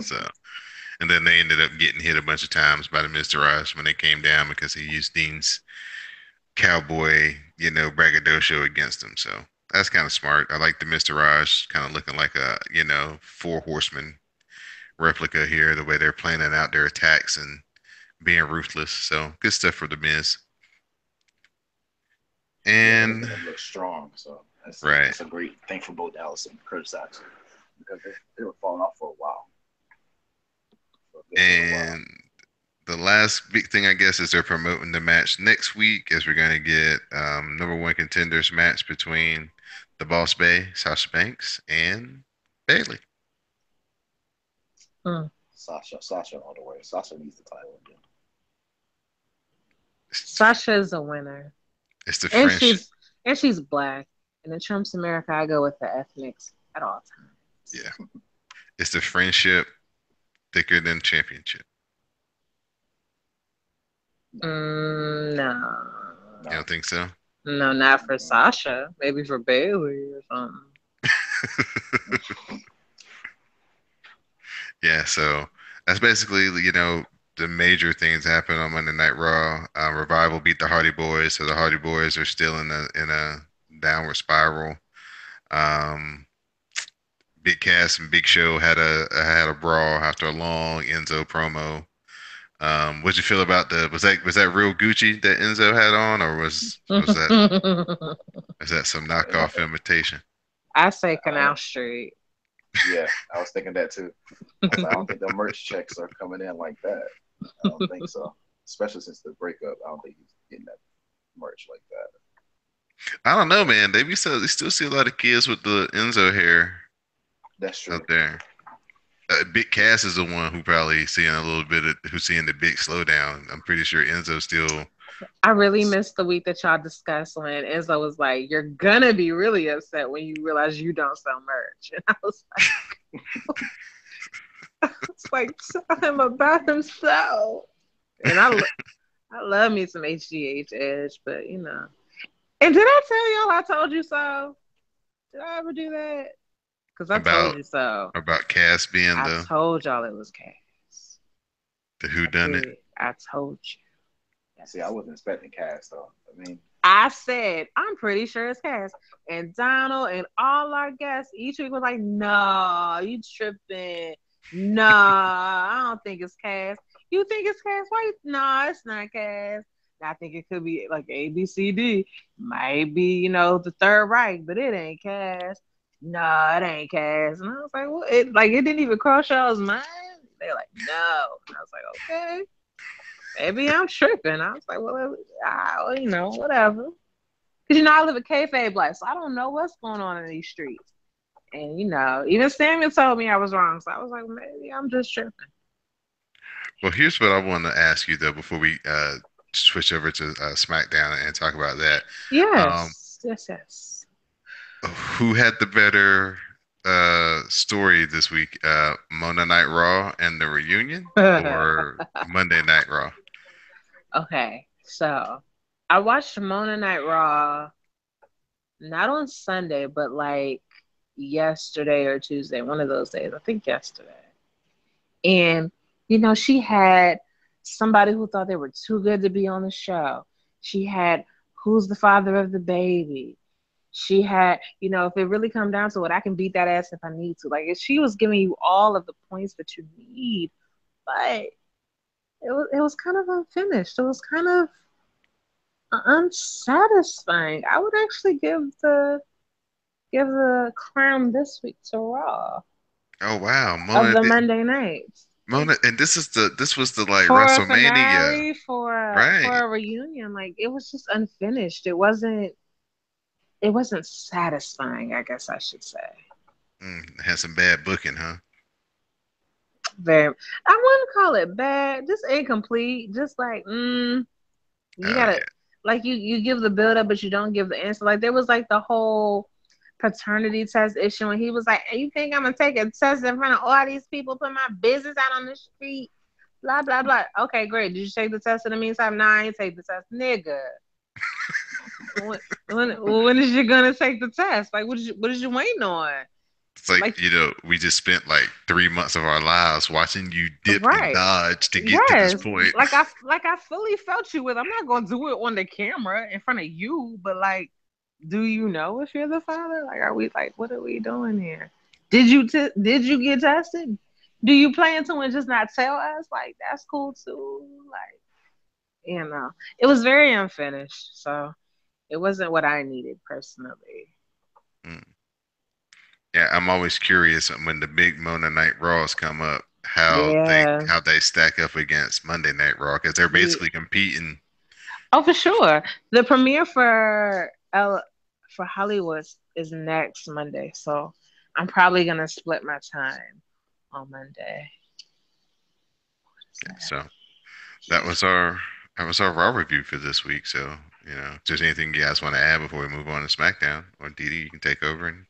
Speaker 4: so." And then they ended up getting hit a bunch of times by the Mr. Rush when they came down because he used Dean's cowboy, braggadocio against him. So that's kind of smart. I like the Mr. Raj kind of looking like a, four horseman replica here, the way they're planning out their attacks and being ruthless. So good stuff for the Miz.
Speaker 3: Yeah, they're
Speaker 4: And
Speaker 3: making them look strong. So
Speaker 4: right.
Speaker 3: that's a great thing for both Dallas and Curtis Axel because they were falling off for a while, for a good little while.
Speaker 4: And the last big thing, I guess, is they're promoting the match next week as we're going to get number one contenders match between the Boss Bay, Sasha Banks, and Bailey.
Speaker 1: Mm.
Speaker 3: Sasha all the way. Sasha needs the title again.
Speaker 1: Sasha is a winner,
Speaker 4: It's the
Speaker 1: and
Speaker 4: friendship.
Speaker 1: she's black. And in Trump's America, I go with the ethnics at all times.
Speaker 4: Yeah. It's the friendship thicker than championship.
Speaker 1: No,
Speaker 4: You
Speaker 3: No.
Speaker 4: don't think so?
Speaker 1: no, not for
Speaker 3: Mm-mm.
Speaker 1: Sasha. Maybe for Bailey or something.
Speaker 4: Yeah, so that's basically, the major things that happened on Monday Night Raw. Revival beat the Hardy Boys, so the Hardy Boys are still in a downward spiral. Um, Big Cass and Big Show had a brawl after a long Enzo promo. What'd you feel about the was that real Gucci that Enzo had on, or was that some knockoff imitation?
Speaker 1: I say
Speaker 3: I don't
Speaker 1: Canal
Speaker 3: know.
Speaker 1: Street.
Speaker 3: Yeah, I was thinking that too. I was like, I don't think the merch checks are coming in like that. I don't think so. Especially since the breakup, I don't think he's getting that merch like that.
Speaker 4: I don't know,
Speaker 3: But
Speaker 4: man. They still see a lot of kids with the Enzo hair
Speaker 3: that's
Speaker 4: out
Speaker 3: true.
Speaker 4: there. Big Cass is the one who probably seeing a little bit of who's seeing the big slowdown. I'm pretty sure Enzo still.
Speaker 1: I really missed the week that y'all discussed when Enzo was like, "You're gonna be really upset when you realize you don't sell merch," and I was like, "Tell him about himself." And I love me some HGH Edge, but you know. And did I tell y'all I told you so? Did I ever do that? Because I told
Speaker 4: about
Speaker 1: you so.
Speaker 4: about Cass being
Speaker 1: I told y'all it was Cass.
Speaker 4: the
Speaker 1: I
Speaker 4: who done it.
Speaker 1: did. I told you.
Speaker 3: See, I
Speaker 1: Yes.
Speaker 3: wasn't expecting Cass though. I mean,
Speaker 1: I said, I'm pretty sure it's Cass. And Donald and all our guests each week was like, no, you tripping. No, I don't think it's Cass. You think it's Cass? Why? No, it's not Cass. I think it could be like A, B, C, D. Might be, the Third Reich, but it ain't Cass. No, it ain't Cass. And I was like, well, it didn't even cross y'all's mind. They're like, no. And I was like, okay. Maybe I'm tripping. I was like, well, whatever. Because, I live a kayfabe life, so I don't know what's going on in these streets. And, even Samuel told me I was wrong. So I was like, maybe I'm just tripping.
Speaker 4: Well, here's what I want to ask you though before we switch over to SmackDown and talk about that. Um,
Speaker 1: Yes. Yes, yes.
Speaker 4: who had the better story this week? Monday Night Raw and the reunion, or Monday Night Raw?
Speaker 1: Okay. So I watched Mona Night Raw not on Sunday, but like yesterday or Tuesday, one of those days. I think yesterday. And, she had somebody who thought they were too good to be on the show. She had who's the father of the baby. She had, if it really come down to it, I can beat that ass if I need to. Like, if she was giving you all of the points that you need, but it was kind of unfinished. It was kind of unsatisfying. I would actually give the crown this week to Raw
Speaker 4: Oh wow,
Speaker 1: of the Monday nights.
Speaker 4: Mona, and this was the like
Speaker 1: For a
Speaker 4: WrestleMania,
Speaker 1: finale, for
Speaker 4: right?
Speaker 1: a reunion, like it was just unfinished. It wasn't satisfying, I guess I should say.
Speaker 4: Had some bad booking, huh?
Speaker 1: Very, I wouldn't call it bad, just incomplete. Just like, you
Speaker 4: Oh
Speaker 1: gotta,
Speaker 4: yeah.
Speaker 1: like, you give the build up, but you don't give the answer. Like there was like the whole paternity test issue, and he was like, "Hey, you think I'm gonna take a test in front of all these people, put my business out on the street?" Blah blah blah. Okay, great. Did you take the test in the meantime? Nah, I ain't take the test, nigga. When is you gonna take the test? Like, what is you waiting on?
Speaker 4: It's like,
Speaker 1: Like,
Speaker 4: we just spent like 3 months of our lives watching you dip and
Speaker 1: right?
Speaker 4: dodge to get to this
Speaker 1: Yes.
Speaker 4: point.
Speaker 1: Like I fully felt you with. I'm not gonna do it on the camera in front of you, but like, do you know if you're the father? Like, are we like, what are we doing here? Did you get tested? Do you plan to and just not tell us? Like that's cool too. Like it was very unfinished, so it wasn't what I needed personally.
Speaker 4: Mm. Yeah, I'm always curious when the big Mona Night Raws come up,
Speaker 1: Yeah.
Speaker 4: how they stack up against Monday Night Raw because they're
Speaker 1: Ye-
Speaker 4: basically competing.
Speaker 1: Oh, for sure. The premiere for Hollywood is next Monday, so I'm probably gonna split my time on Monday.
Speaker 4: So that
Speaker 3: Yeah.
Speaker 4: was our Raw review for this week. So if there's anything you guys want to add before we move on to SmackDown, or Dee Dee, you can take over and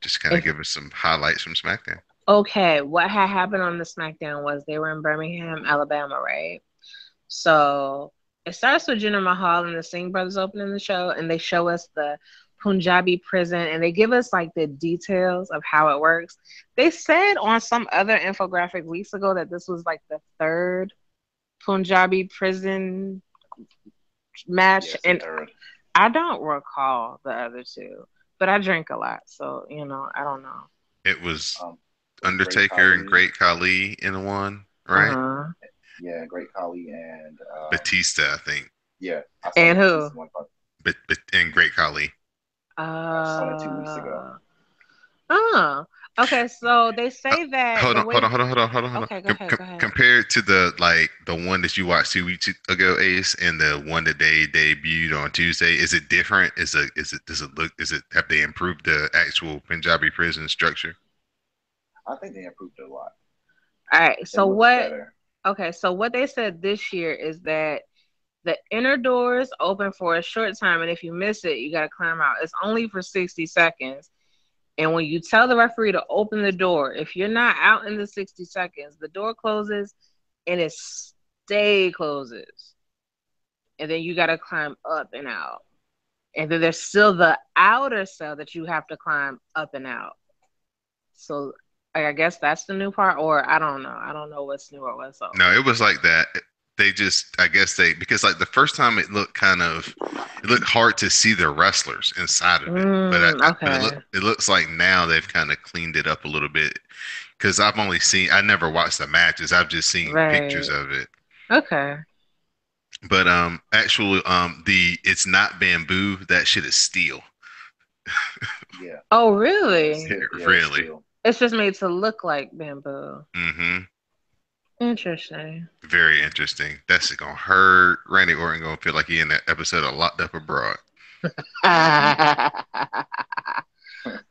Speaker 4: just kind of
Speaker 1: If
Speaker 4: give us some highlights from SmackDown.
Speaker 1: okay, what had happened on the SmackDown was they were in Birmingham, Alabama, right? So it starts with Jinder Mahal and the Singh brothers opening the show, and they show us the Punjabi prison, and they give us like the details of how it works. They said on some other infographic weeks ago that this was like the third Punjabi prison match,
Speaker 3: Yes, the
Speaker 1: and
Speaker 3: third.
Speaker 1: I don't recall the other two, but I drink a lot, so I don't know.
Speaker 4: It was
Speaker 3: Um, was Great
Speaker 4: Undertaker and
Speaker 3: Khali.
Speaker 4: Great Khali in one,
Speaker 1: Uh
Speaker 4: right?
Speaker 1: huh.
Speaker 3: Yeah, Great Khali and
Speaker 4: Batista, I think,
Speaker 3: yeah, I saw the
Speaker 1: And who?
Speaker 3: Batista one.
Speaker 4: but and Great Khali.
Speaker 3: I saw that 2 weeks ago.
Speaker 1: Uh. Oh. Okay. So they
Speaker 4: Uh,
Speaker 1: say that
Speaker 4: Hold
Speaker 1: the
Speaker 4: on, hold
Speaker 1: way.
Speaker 4: on, hold on, hold on, hold on, hold on.
Speaker 1: Okay. Go ahead. Go ahead.
Speaker 4: Compared to the one that you watched 2 weeks ago, Ace, and the one that they debuted on Tuesday, is it different? Does it look is it have they improved the actual Punjabi prison structure?
Speaker 3: I think they improved it a lot.
Speaker 1: All right.
Speaker 3: It
Speaker 1: So
Speaker 3: looks
Speaker 1: what?
Speaker 3: better.
Speaker 1: Okay. So what they said this year is that the inner doors open for a short time, and if you miss it, you got to climb out. It's only for 60 seconds. And when you tell the referee to open the door, if you're not out in the 60 seconds, the door closes and it stay closes. And then you got to climb up and out. And then there's still the outer cell that you have to climb up and out. So I guess that's the new part, or I don't know. I don't know what's new or what's
Speaker 4: No,
Speaker 1: old.
Speaker 4: it was like that. They just, I guess because like the first time it looked hard to see the wrestlers inside of it. But
Speaker 1: Okay.
Speaker 4: it looks like now they've kind of cleaned it up a little bit because I never watched the matches. I've just seen pictures
Speaker 1: Right.
Speaker 4: of it.
Speaker 1: Okay.
Speaker 4: But actually, the it's not bamboo. That shit is steel.
Speaker 3: Yeah,
Speaker 1: Oh,
Speaker 3: yeah,
Speaker 1: really?
Speaker 3: yeah, it's
Speaker 4: Really.
Speaker 3: still.
Speaker 1: It's just made to look like bamboo.
Speaker 4: Mm-hmm.
Speaker 1: Interesting.
Speaker 4: Very interesting. That's gonna hurt. Randy Orton gonna feel like he in that episode of Locked Up Abroad.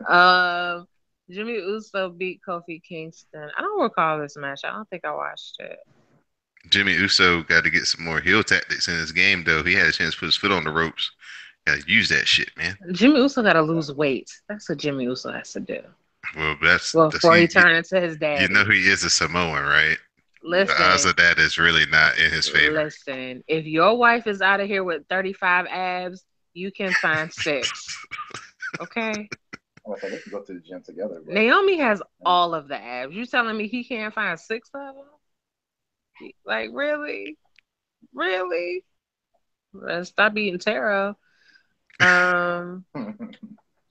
Speaker 1: um, Jimmy Uso beat Kofi Kingston. I don't recall this match. I don't think I watched it.
Speaker 4: Jimmy Uso got to get some more heel tactics in his game, though. He had a chance to put his foot on the ropes. Got to use that shit, man.
Speaker 1: Jimmy Uso got to lose
Speaker 3: Exactly.
Speaker 1: weight. That's what Jimmy Uso has to do.
Speaker 4: Well,
Speaker 1: Well,
Speaker 4: that's
Speaker 1: before he turned into his
Speaker 4: you know
Speaker 1: daddy.
Speaker 4: he is a Samoan, right? The
Speaker 3: Yeah,
Speaker 4: odds
Speaker 1: Listen,
Speaker 4: of that is really not in his favor.
Speaker 1: listen. If your wife is out of here with 35 abs, you can find six. Okay?
Speaker 3: I'm gonna say they can go to the gym together, but
Speaker 1: Naomi has
Speaker 3: yeah.
Speaker 1: all of the abs. You telling me he can't find six of them? Like, really? Really? Stop eating taro. Um,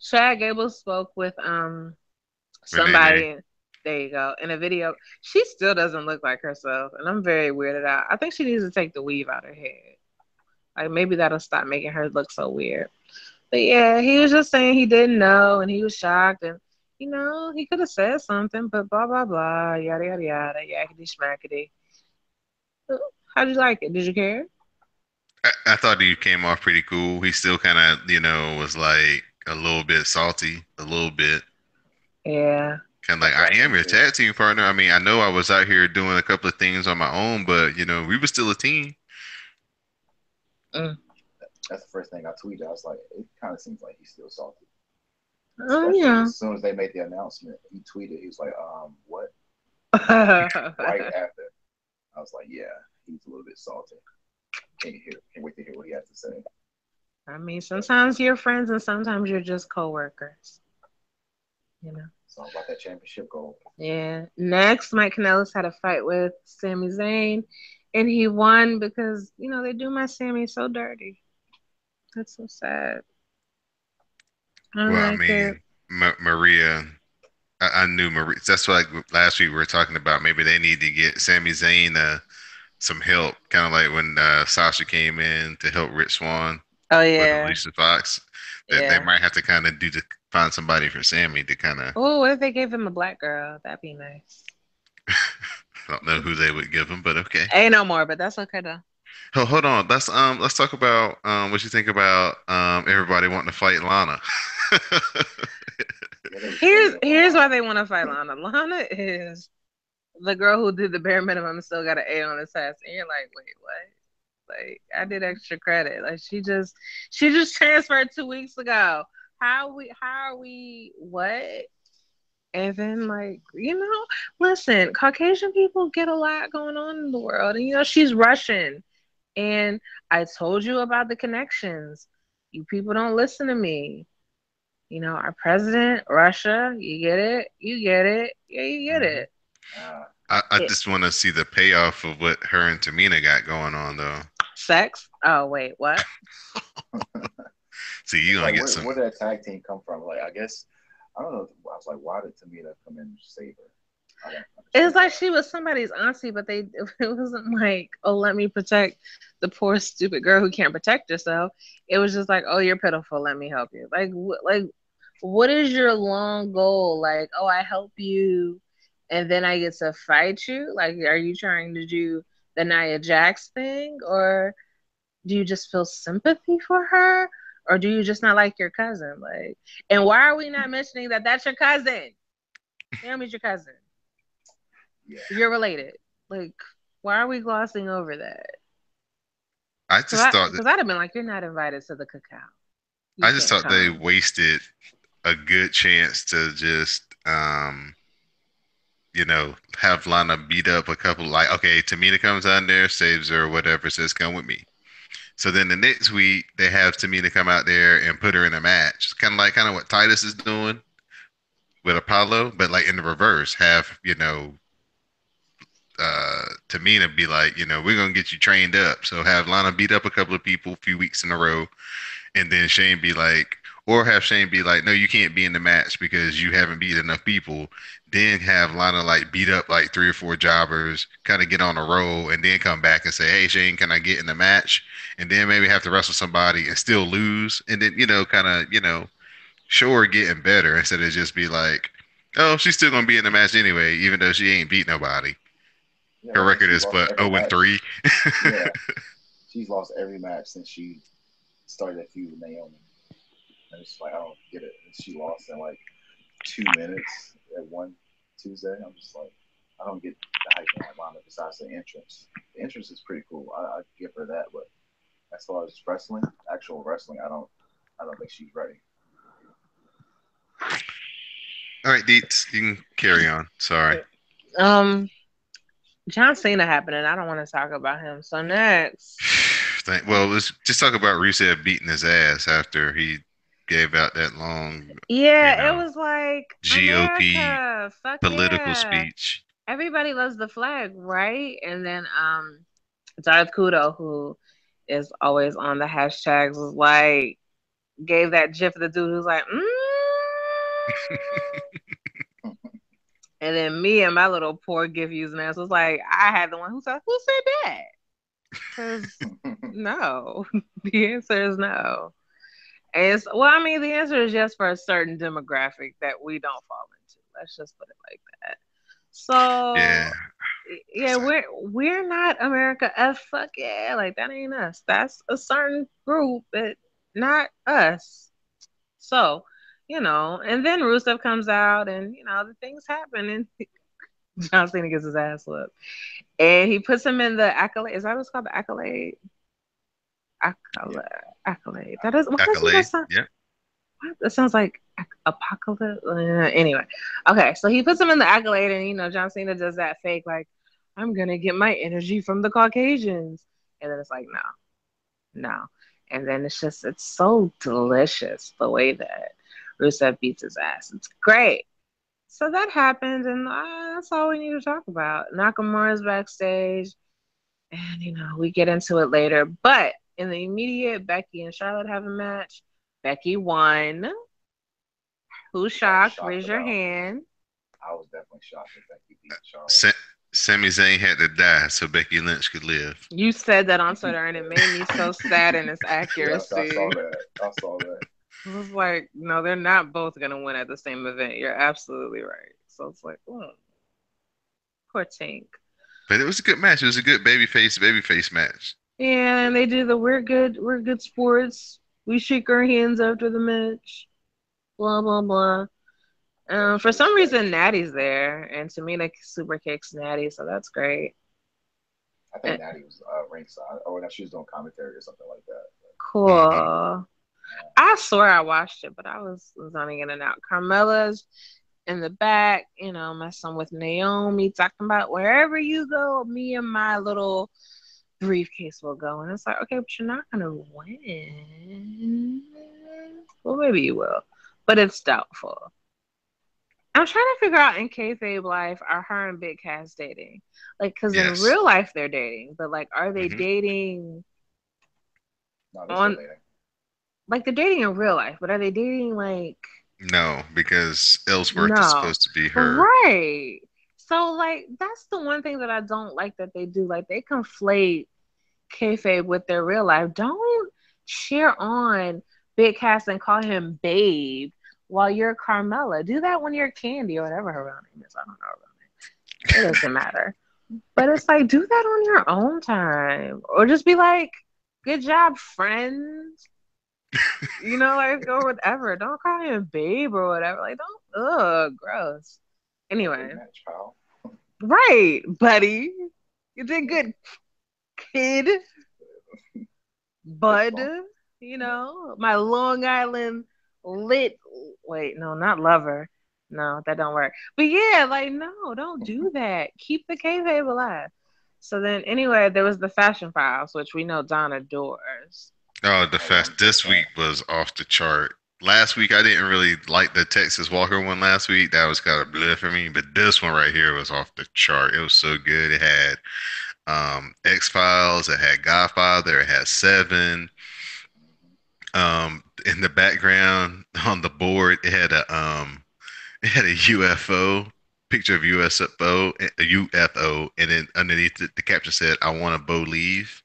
Speaker 1: Chad Gable spoke with
Speaker 4: Renee,
Speaker 1: somebody. There you go. In a video, she still doesn't look like herself, and I'm very weirded out. I think she needs to take the weave out her head. Like maybe that'll stop making her look so weird. But yeah, he was just saying he didn't know, and he was shocked, and he could have said something, but blah blah blah, yada yada yada, yakety schmackety. How'd you like it? Did you care?
Speaker 4: I thought he came off pretty cool. He still kind of, was like a little bit salty, a little bit.
Speaker 1: Yeah.
Speaker 4: Kind of like,
Speaker 3: That's what
Speaker 4: I
Speaker 3: I
Speaker 4: am
Speaker 3: think
Speaker 4: your
Speaker 3: too.
Speaker 4: tag team partner. I mean, I know I was out here doing a couple of things on my own, but, we were still a team.
Speaker 1: Mm.
Speaker 3: That's the first thing I tweeted. I was like, it kind of seems like he's still salty,
Speaker 1: Oh
Speaker 3: especially
Speaker 1: yeah.
Speaker 3: as soon as they made the announcement. He tweeted, he was like, what? Right after, I was like, yeah, he's a little bit salty. Can't wait to hear what he has to say.
Speaker 1: I mean,
Speaker 3: But
Speaker 1: sometimes you're friends and sometimes you're just coworkers. You know.
Speaker 3: it's all about that championship goal.
Speaker 1: Yeah. Next, Mike Kanellis had a fight with Sami Zayn, and he won because they do my Sammy so dirty. That's so sad. I don't
Speaker 4: Well, I
Speaker 1: like it.
Speaker 4: mean, Maria. I knew Marie. That's why like, last week we were talking about maybe they need to get Sami Zayn some help, kind of like when Sasha came in to help Rich Swann
Speaker 1: Oh
Speaker 4: with
Speaker 1: yeah,
Speaker 4: Alicia Fox. That they
Speaker 1: yeah.
Speaker 4: might have to kind of do to find somebody for Sammy to kind of.
Speaker 1: Oh, what if they gave him a black girl? That'd be nice.
Speaker 4: I don't know who they would give him, but okay.
Speaker 1: Ain't no more, but that's okay though.
Speaker 4: Hold on. Let's talk about what you think about everybody wanting to fight Lana.
Speaker 3: Yeah, they were
Speaker 1: Here's
Speaker 3: ganging up on
Speaker 1: here's why
Speaker 3: Lana.
Speaker 1: they want to fight Lana. Lana is the girl who did the bare minimum and still got an A on his test, and you're like, wait, what? Like, I did extra credit. Like, she just transferred 2 weeks ago. How are we what? And then, like, listen, Caucasian people get a lot going on in the world. And, she's Russian. And I told you about the connections. You people don't listen to me. Our president, Russia, you get it? You get it? Yeah, you get
Speaker 4: Mhm.
Speaker 1: it.
Speaker 3: Uh,
Speaker 4: I
Speaker 1: It
Speaker 4: just want to see the payoff of what her and Tamina got going on, though.
Speaker 1: sex? Oh, wait, what?
Speaker 4: See, you
Speaker 3: it's
Speaker 4: gonna
Speaker 3: like
Speaker 4: get
Speaker 3: where
Speaker 4: some.
Speaker 3: did that tag team come from? Like I guess I don't know. I was like, why did Tamina come in and save her? I don't
Speaker 1: It's
Speaker 3: understand
Speaker 1: like
Speaker 3: that.
Speaker 1: she was somebody's auntie, but it wasn't like, oh, let me protect the poor stupid girl who can't protect herself. It was just like, oh, you're pitiful. Let me help you. Like, what is your long goal? Like, oh, I help you, and then I get to fight you. Like, are you trying to do the Nia Jax thing, or do you just feel sympathy for her, or do you just not like your cousin? Like, and why are we not mentioning that that's your cousin? Naomi's your cousin.
Speaker 3: Yeah,
Speaker 1: You're related. Like, why are we glossing over that?
Speaker 4: I
Speaker 1: Cause
Speaker 4: just
Speaker 1: I,
Speaker 4: thought that
Speaker 1: cause I'd have been like, you're not invited to the cacao. You
Speaker 4: I just
Speaker 1: can't
Speaker 4: thought they
Speaker 1: come.
Speaker 4: wasted a good chance to just have Lana beat up a couple like okay, Tamina comes on there, saves her or whatever, says come with me. So then the next week they have Tamina come out there and put her in a match. Kind of what Titus is doing with Apollo, but like in the reverse, have, Tamina be like, we're gonna get you trained up. So have Lana beat up a couple of people a few weeks in a row, and then Shane be like, or have Shane be like, no, you can't be in the match because you haven't beat enough people. Then have Lana like beat up like three or four jobbers, kind of get on a roll, and then come back and say, hey Shane, can I get in the match? And then maybe have to wrestle somebody and still lose, and then kind of show her getting better instead of just be like, oh, she's still gonna be in the match anyway, even though she ain't beat nobody.
Speaker 3: yeah.
Speaker 4: Her
Speaker 3: Like I said,
Speaker 4: record
Speaker 3: she's
Speaker 4: is
Speaker 3: lost
Speaker 4: but
Speaker 3: every
Speaker 4: 0 and
Speaker 3: match.
Speaker 4: 3.
Speaker 3: Yeah, she's lost every match since she started that feud with Naomi. And it's like I don't get it. She lost in like 2 minutes at one Tuesday. I'm just like, I don't get the hype behind Lana besides the entrance. The entrance is pretty cool. I give her that, but as far as wrestling, actual wrestling, I don't think she's ready.
Speaker 4: All right, Deets, you can carry on. Sorry.
Speaker 1: Um, John Cena happening. I don't want to talk about him. So next,
Speaker 4: Well, let's just talk about Rusev beating his ass after he gave out that long, you
Speaker 1: yeah, it
Speaker 4: know,
Speaker 1: was like
Speaker 4: GOP
Speaker 1: America. Fuck
Speaker 4: political
Speaker 1: yeah.
Speaker 4: speech.
Speaker 1: Everybody loves the flag, right? And then Darth Kudo, who is always on the hashtags, was like gave that gif of the dude who's like, and then me and my little poor gif using ass was like, I had the one who said that? Because no, the answer is no. I mean, the answer is yes for a certain demographic that we don't fall into. Let's just put it like that.
Speaker 4: Yeah.
Speaker 1: So yeah, we're not America F fuck yeah, like that ain't us. That's a certain group, but not us. So, and then Rusev comes out and the things happen and John Cena gets his ass whooped. And he puts him in the accolade. Is that what's called the accolade?
Speaker 3: Yeah,
Speaker 1: Accolade. Accolade. That is why doesn't that
Speaker 4: Accolade.
Speaker 1: sound
Speaker 4: Yeah.
Speaker 1: what? That sounds like apocalypse. Anyway. Okay, so he puts him in the accolade and John Cena does that fake like, I'm gonna get my energy from the Caucasians. And then it's like, no. And then it's so delicious the way that Rusev beats his ass. It's great. So that happened, and that's all we need to talk about. Nakamura's backstage, and we get into it later. But in the immediate, Becky and Charlotte have a match. Becky won. Who's
Speaker 3: which I was
Speaker 1: shocked?
Speaker 3: shocked
Speaker 1: Raise your
Speaker 3: about.
Speaker 1: hand.
Speaker 3: I was definitely shocked that Becky beat Charlotte.
Speaker 4: Sa- Sami Zayn had to die so Becky Lynch could live.
Speaker 1: You said that on Twitter, and it made me so sad in its
Speaker 3: Yes, I saw
Speaker 1: accuracy.
Speaker 3: that. I saw that.
Speaker 1: It was like, no, they're not both gonna win at the same event. You're absolutely right. So it's like, oh, poor Tink.
Speaker 4: But it was a good match. It was a good babyface match.
Speaker 1: Yeah, and they do the we're good sports. We shake our hands after the match. Blah blah blah. For
Speaker 3: Friendship,
Speaker 1: some reason,
Speaker 3: respect.
Speaker 1: Natty's there, and Tamina super kicks Natty, so that's great.
Speaker 3: I
Speaker 1: Uh,
Speaker 3: think Natty was ringside, or that she was doing commentary or something like that.
Speaker 4: Hmm.
Speaker 1: Cool. I swear I watched it, but I was zoning in and out. Carmella's in the back, messing with Naomi, talking about wherever you go, me and my little briefcase will go. And it's like, okay, but you're not gonna win. Well, maybe you will, but it's doubtful. I'm trying to figure out in kayfabe life, are her and Big Cass dating? Like, because in
Speaker 4: Yes.
Speaker 1: real life they're dating, but like, are they
Speaker 4: Hmm.
Speaker 1: dating
Speaker 3: No, they're still
Speaker 1: on?
Speaker 3: dating.
Speaker 1: Like, they're dating in real life, but are they dating like?
Speaker 4: No, because Ellsworth is
Speaker 1: No.
Speaker 4: supposed to be her.
Speaker 1: Right. So like that's the one thing that I don't like that they do. Like they conflate kayfabe with their real life. Don't cheer on Big Cass and call him babe while you're Carmella. Do that when you're Candy or whatever her real name is. I don't know her real name. It doesn't matter. But it's like do that on your own time. Or just be like, good job, friends. Like or whatever. Don't call him babe or whatever. Like don't gross.
Speaker 3: Great
Speaker 1: Anyway.
Speaker 3: match, pal.
Speaker 1: Right, buddy. You did good, kid,
Speaker 3: Fist
Speaker 1: bud.
Speaker 3: bump.
Speaker 1: My Long Island lit. Wait, no, not lover. No, that don't work. But yeah, like, no, don't do that. Keep the kayfabe alive. So then, anyway, there was the Fashion Files, which we know Don adores.
Speaker 4: Oh, the
Speaker 3: Oh yeah, I'm
Speaker 4: fest
Speaker 3: a big
Speaker 4: this
Speaker 3: fan.
Speaker 4: week was off the chart. Last week I didn't really like the Texas Walker one last week. That was kind of bleh for me. But this one right here was off the chart. It was so good. It had X Files, it had Godfather, it had Seven.
Speaker 3: Mhm.
Speaker 4: In the background on the board, it had a UFO picture of USFO, a UFO, and then underneath it, the caption said, "I want a Bo leave."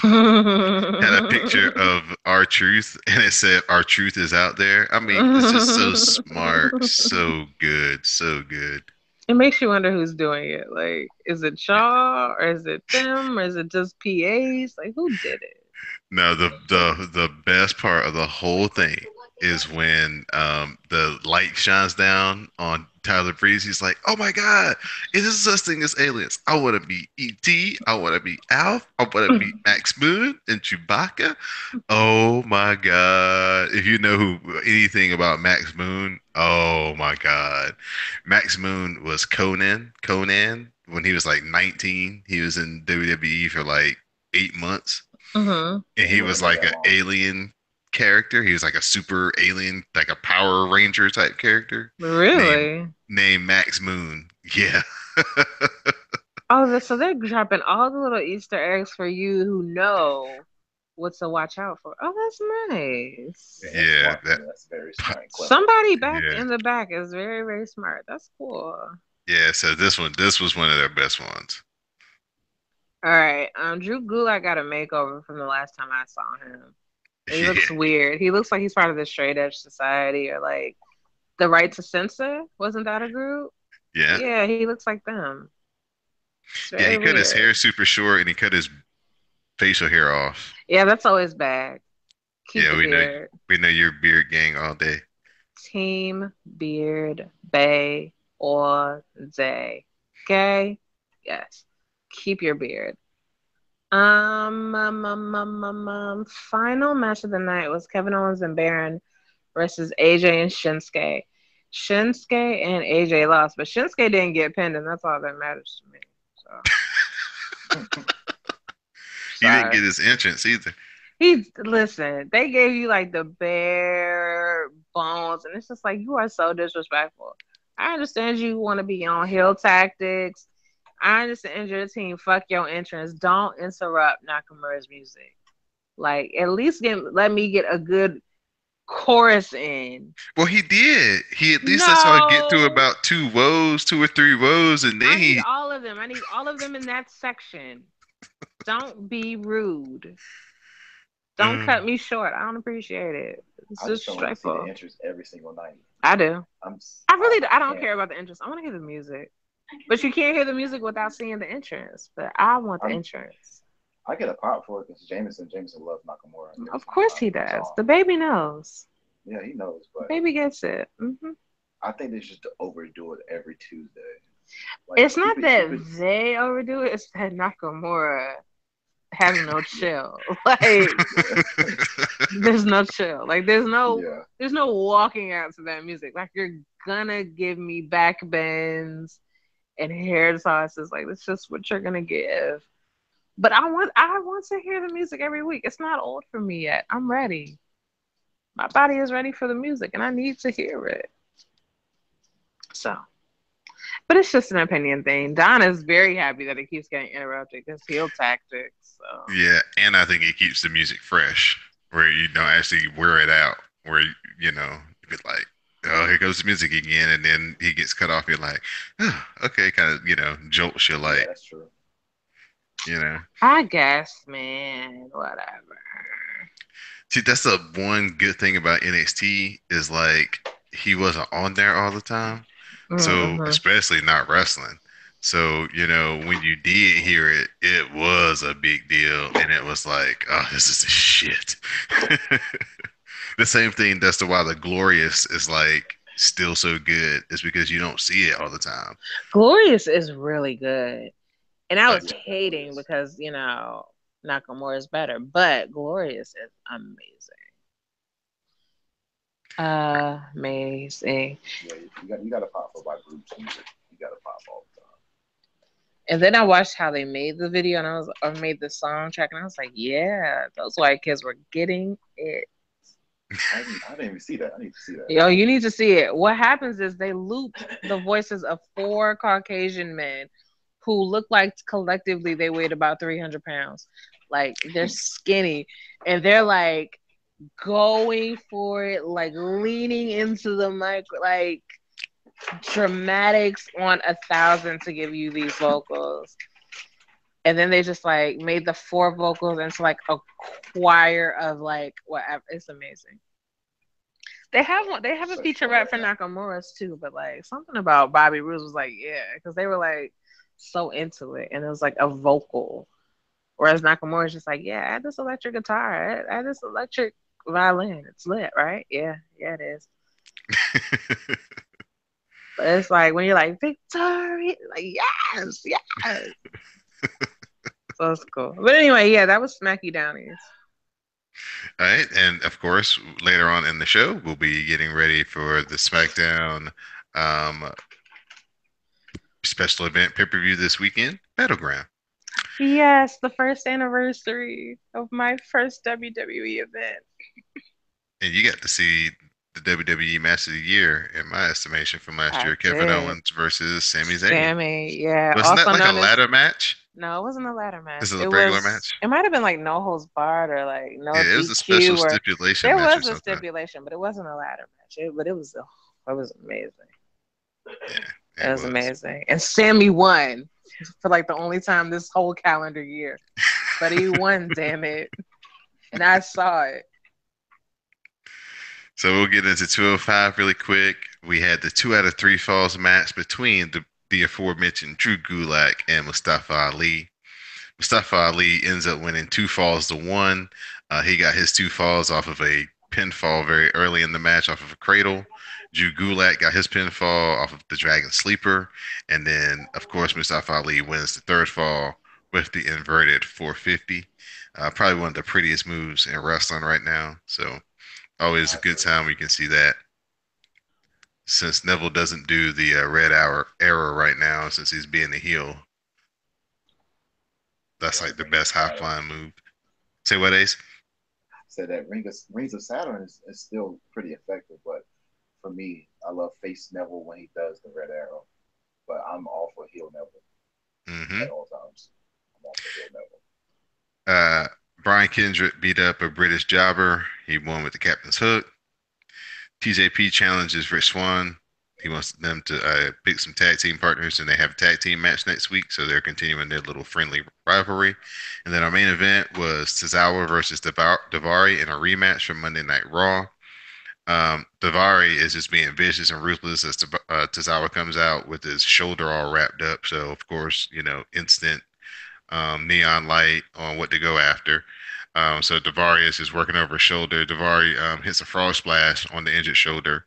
Speaker 4: Had a picture of our truth, and it said, "Our truth is out there." I mean, it's just so smart, so good, so good.
Speaker 1: It makes you wonder who's doing it. Like, is it Shaw or is it them or is it just PAs? Like, who did it?
Speaker 4: No, the best part of the whole thing is when the light shines down on Tyler Breeze. He's like, "Oh my God, is this such thing as aliens? I want to be ET. I want to be Alf. I want to be Max Moon and Chewbacca." Oh my God! If you know anything about Max Moon, oh my God, Max Moon was Conan. Conan when he was like 19, he was in WWE for like 8 months
Speaker 1: Hmm.
Speaker 4: and
Speaker 3: Yeah, he
Speaker 4: he
Speaker 3: wasn't
Speaker 4: was
Speaker 3: there
Speaker 4: like
Speaker 3: that
Speaker 4: an
Speaker 3: long.
Speaker 4: alien character. He was like a super alien, like a Power Ranger type character named
Speaker 1: Really?
Speaker 4: named Max Moon. Yeah.
Speaker 1: Oh, so they're dropping all the little Easter eggs for you who know what to watch out for. Oh, that's
Speaker 3: Yeah,
Speaker 1: nice.
Speaker 3: that's
Speaker 4: Yeah,
Speaker 3: smart.
Speaker 4: that
Speaker 3: That's very smart and clever.
Speaker 1: Somebody back
Speaker 4: yeah.
Speaker 1: in the back is very, very smart. That's cool.
Speaker 4: Yeah, so this was one of their best ones.
Speaker 1: All right. Drew Gulak got a makeover from the last time I saw him. He looks
Speaker 4: Yeah.
Speaker 1: weird. He looks like he's part of the straight edge society or like the right to censor. Wasn't that a group?
Speaker 4: Yeah.
Speaker 1: Yeah, he looks like them. It's
Speaker 4: Yeah,
Speaker 1: very
Speaker 4: he cut his
Speaker 1: weird.
Speaker 4: hair super short and he cut his facial hair off.
Speaker 1: Yeah, that's always bad. Keep
Speaker 4: Yeah,
Speaker 1: the beard.
Speaker 4: we know your beard gang all day.
Speaker 1: Team Beard Bay or Day. Okay? Yes. Keep your beard. Final match of the night was Kevin Owens and Baron versus AJ and Shinsuke. Shinsuke and AJ lost, but Shinsuke didn't get pinned, and that's all that matters to me. So,
Speaker 4: He didn't
Speaker 1: sorry.
Speaker 4: get his entrance either.
Speaker 1: Listen, they gave you like the bare bones, and it's just like you are so disrespectful. I understand you want to be on heel tactics. I understand your team. Fuck your entrance. Don't interrupt Nakamura's music. Like at least let me get a good chorus in.
Speaker 4: Well, he did. He at least lets y'all get through
Speaker 1: No,
Speaker 4: about two woes, two or three woes, and then
Speaker 1: I need
Speaker 4: he.
Speaker 1: all of them. I need all of them in that section. Don't be rude. Don't
Speaker 4: Uh,
Speaker 1: cut me short. I don't appreciate it. It's
Speaker 3: I just don't want to see the
Speaker 1: disrespectful.
Speaker 3: entrance every single night.
Speaker 1: I do.
Speaker 3: I'm
Speaker 1: I really I
Speaker 3: I
Speaker 1: don't
Speaker 3: can't.
Speaker 1: care about the entrance. I want to hear the music. But you can't hear the music without seeing the entrance. But I want the
Speaker 3: I'm
Speaker 1: entrance.
Speaker 3: I get a pop for it because Jameson loves Nakamura every
Speaker 1: Of
Speaker 3: single
Speaker 1: course
Speaker 3: time
Speaker 1: he
Speaker 3: he comes
Speaker 1: does.
Speaker 3: on.
Speaker 1: The baby knows.
Speaker 3: Yeah, he knows,
Speaker 1: The
Speaker 3: but
Speaker 1: baby gets it.
Speaker 3: I think they should overdo it every Tuesday. Like
Speaker 1: It's not
Speaker 3: keep
Speaker 1: that
Speaker 3: it.
Speaker 1: they overdo it. It's that Nakamura has no chill. Like there's no chill. Like
Speaker 3: Yeah,
Speaker 1: there's no walking out to that music. Like you're gonna give me back bends and hair tosses. Like that's just what you're gonna give. But I want to hear the music every week. It's not old for me yet. I'm ready. My body is ready for the music and I need to hear it. So but it's just an opinion thing. Don is very happy that it keeps getting interrupted because heel tactics. So
Speaker 4: yeah, and I think it keeps the music fresh, where you don't actually wear it out. Where you be like, oh, here goes the music again, and then he gets cut off. You're like, oh, okay, kind of, jolts you
Speaker 3: yeah,
Speaker 4: like,
Speaker 3: that's true.
Speaker 4: you know.
Speaker 1: I guess, man, whatever.
Speaker 4: See, that's the one good thing about NXT is like he wasn't on there all the time. So,
Speaker 1: Mm-hmm.
Speaker 4: especially not wrestling. So, when you did hear it, it was a big deal. And it was like, oh, this is the shit. The same thing, that's the why the Glorious is like still so good, is because you don't see it all the time.
Speaker 1: Glorious is really good. And I
Speaker 4: Like,
Speaker 1: was
Speaker 3: Yeah, it definitely
Speaker 1: hating
Speaker 3: is.
Speaker 1: because, Nakamura is better, but Glorious is amazing. Amazing.
Speaker 3: Yeah, you got to pop for by groups music. You got to pop all the time.
Speaker 1: And then I watched how they made the video and I made the song track and I was like, yeah, those white kids were getting it.
Speaker 3: I didn't even see that. I need to see that.
Speaker 1: Yo, you need to see it. What happens is they looped the voices of four Caucasian men who look like collectively they weighed about 300 pounds. Like they're skinny and they're like going for it, like leaning into the mic, like dramatics on 1,000 to give you these vocals. And then they just like made the four vocals into like a choir of like whatever. It's amazing. They have one. They have a
Speaker 3: Search for it
Speaker 1: featurette
Speaker 3: right
Speaker 1: for
Speaker 3: now.
Speaker 1: Nakamura's too, but like something about Bobby Roode was like, yeah, because they were like so into it, and it was like a vocal. Whereas Nakamura's just like, yeah, add this electric guitar, add this electric violin. It's lit, right? Yeah, yeah, it is. But it's like when you're like victory, like yes, yes. So it's cool. But anyway, yeah, that was Smacky Downies.
Speaker 4: all right. And of course, later on in the show, we'll be getting ready for the SmackDown um, special event pay-per-view this weekend, Battleground.
Speaker 1: Yes, the first anniversary of my first WWE event.
Speaker 4: And you got to see the WWE Match of the Year, in my estimation, from last
Speaker 1: I
Speaker 4: year, Kevin
Speaker 1: did.
Speaker 4: Owens versus Sami Zayn.
Speaker 1: Sammy, yeah,
Speaker 4: Wasn't that
Speaker 1: also
Speaker 4: like a
Speaker 1: known as
Speaker 4: ladder match?
Speaker 1: no, it wasn't a ladder
Speaker 4: This
Speaker 1: match.
Speaker 4: is a
Speaker 1: It
Speaker 4: regular
Speaker 1: was
Speaker 4: match.
Speaker 1: it might have been like no holds barred or like no
Speaker 4: Yeah, it was a special
Speaker 1: DQ or
Speaker 4: stipulation
Speaker 1: there
Speaker 4: match or
Speaker 1: was a
Speaker 4: something.
Speaker 1: stipulation, but it wasn't a ladder match. But it was amazing.
Speaker 4: Yeah,
Speaker 1: It
Speaker 4: it
Speaker 1: was
Speaker 4: was.
Speaker 1: amazing. And Sammy won for like the only time this whole calendar year. But he won, damn it. And I saw it.
Speaker 4: So we'll get into 205 really quick. We had the 2 out of 3 falls match between the aforementioned Drew Gulak and Mustafa Ali. Mustafa Ali ends up winning 2 falls to 1. He got his 2 falls off of a pinfall very early in the match off of a cradle. Drew Gulak got his pinfall off of the Dragon Sleeper. And then, of course, Mustafa Ali wins the third fall with the inverted 450. Probably one of the prettiest moves in wrestling right now. So always a
Speaker 3: I
Speaker 4: good
Speaker 3: agree.
Speaker 4: time we can see that. Since Neville doesn't do the red hour error right now, since he's being a heel, that's
Speaker 3: Yeah,
Speaker 4: like
Speaker 3: that
Speaker 4: the
Speaker 3: Rings of
Speaker 4: best high
Speaker 3: Saturn.
Speaker 4: flying move. Say what, Ace?
Speaker 3: Said that Rings of Saturn is still pretty effective, but for me, I love face Neville when he does the red arrow. But I'm all for heel Neville
Speaker 4: Mm-hmm.
Speaker 3: at all times. I'm all for heel Neville.
Speaker 4: Uh, Brian Kendrick beat up a British jobber. He won with the captain's hook. TJP challenges Rich Swann. He wants them to pick some tag team partners, and they have a tag team match next week, so they're continuing their little friendly rivalry. And then our main event was Tozawa versus Davari in a rematch from Monday Night Raw. Davari is just being vicious and ruthless as Tozawa comes out with his shoulder all wrapped up. So, of course, instant neon light on what to go after. So Davari is just working over his shoulder. Davari hits a frog splash on the injured shoulder.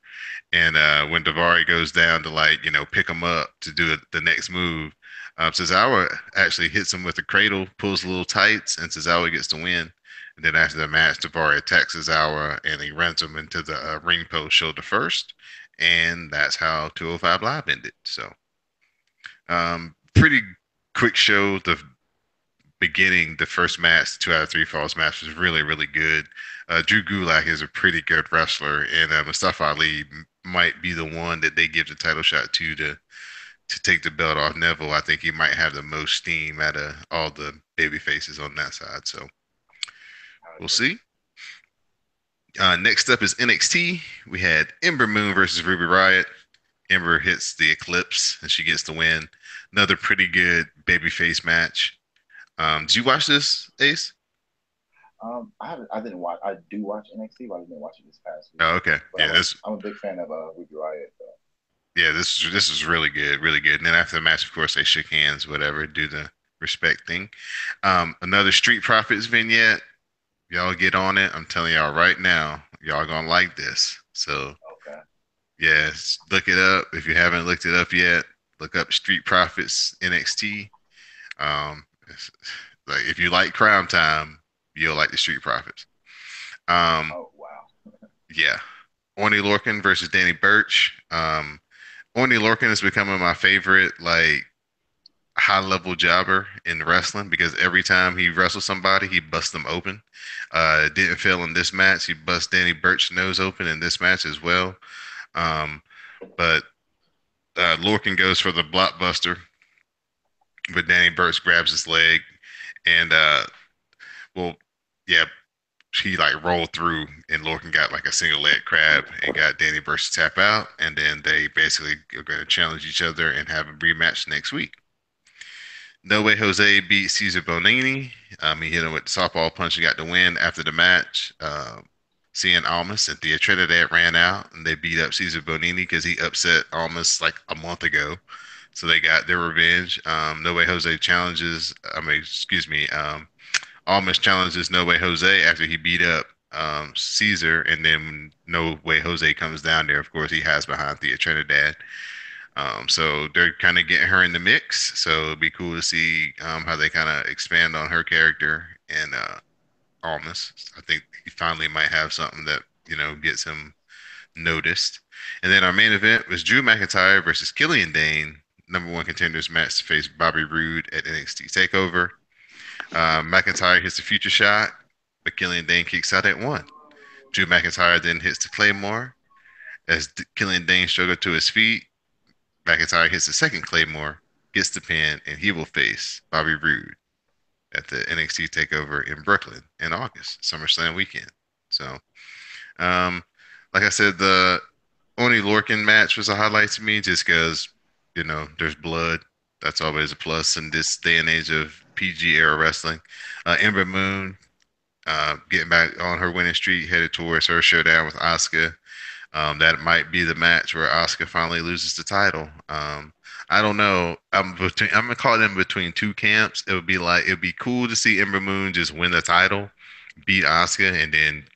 Speaker 4: And when Davari goes down to pick him up to do the next move, Tozawa actually hits him with a cradle, pulls a little tights, and Tozawa gets the win. And then after the match, Davari attacks Tozawa and he runs him into the ring post shoulder first. And that's how 205 Live ended. So, pretty quick show. The beginning, the first match, 2 out of 3 falls match was really, really good. Drew Gulak is a pretty good wrestler, and Mustafa Ali might be the one that they give the title shot to take the belt off Neville. I think he might have the most steam out of all the baby faces on that side. So we'll see. Next up is NXT. We had Ember Moon versus Ruby Riott. Ember hits the Eclipse and she gets the win. Another pretty good babyface match. Did you watch this, Ace?
Speaker 3: I didn't watch. I do watch NXT, but I didn't watch it this past week.
Speaker 4: Oh, okay.
Speaker 3: But
Speaker 4: Yeah,
Speaker 3: I'm a big fan of Ruby Riott.
Speaker 4: yeah, this is really good, really good. And then after the match, of course, they shook hands, whatever, do the respect thing. Another Street Profits vignette. Y'all get on it. I'm telling y'all right now, y'all gonna like this. So
Speaker 3: Okay.
Speaker 4: yes, look it up. If you haven't looked it up yet, look up Street Profits NXT. Like if you like Crime Time, you'll like the Street Profits. Um,
Speaker 3: Oh wow.
Speaker 4: yeah. Orny Lorcan versus Danny Burch. Orny Lorcan is becoming my favorite, like high level jobber in wrestling because every time he wrestles somebody, he busts them open. It didn't fail in this match. He bust Danny Burch's nose open in this match as well. Um, but Lorcan goes for the blockbuster, but Danny Burch grabs his leg, and well, yeah, he like rolled through, and Lorcan got like a single leg crab and got Danny Burch to tap out, and then they basically are going to challenge each other and have a rematch next week. No Way Jose beat Cesar Bonini. He hit him with the softball punch and got the win after the match. Cien Almas and Thea Trinidad ran out and they beat up Cesar Bonini because he upset Almas like a month ago. So they got their revenge. No Way Jose challenges, excuse me, Almas challenges No Way Jose after he beat up Caesar. And then when No Way Jose comes down there, of course, he has behind Thea Trinidad. So they're kind of getting her in the mix. So it'd be cool to see how they kind of expand on her character and Almas. I think he finally might have something that gets him noticed. And then our main event was Drew McIntyre versus Killian Dane, number one contenders match to face Bobby Roode at NXT Takeover. McIntyre hits the future shot, but Killian Dane kicks out at one. Drew McIntyre then hits the Claymore as Killian Dane struggles to his feet. McIntyre hits the second Claymore, gets the pin, and he will face Bobby Roode at the NXT Takeover in Brooklyn in August, SummerSlam weekend. So, um, like I said, the Oni Lorcan match was a highlight to me just because, there's blood. That's always a plus in this day and age of PG era wrestling. Ember Moon getting back on her winning streak, headed towards her showdown with Asuka. That might be the match where Asuka finally loses the title. I don't know. I'm gonna call them between two camps. It'd be cool to see Ember Moon just win the title, beat Asuka, and then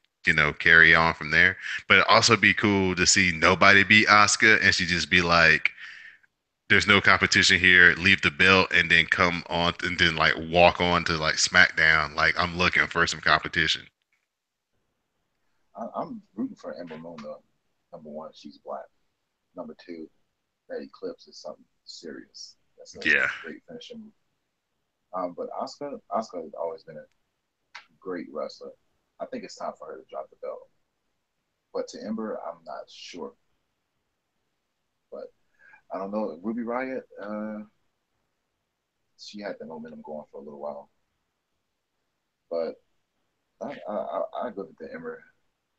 Speaker 4: carry on from there. But it'd also be cool to see nobody beat Asuka and she just be like, "There's no competition here. Leave the belt and then come on and then like walk on to like SmackDown. Like I'm looking for some competition."
Speaker 3: I'm rooting for Ember Moon though. Number one, she's black. Number two, that Eclipse is something serious. That's a
Speaker 4: Yeah.
Speaker 3: great finishing move. But Asuka has always been a great wrestler. I think it's time for her to drop the belt. But to Ember, I'm not sure. But I don't know. Ruby Riott, she had the momentum going for a little while. But I go with the Ember.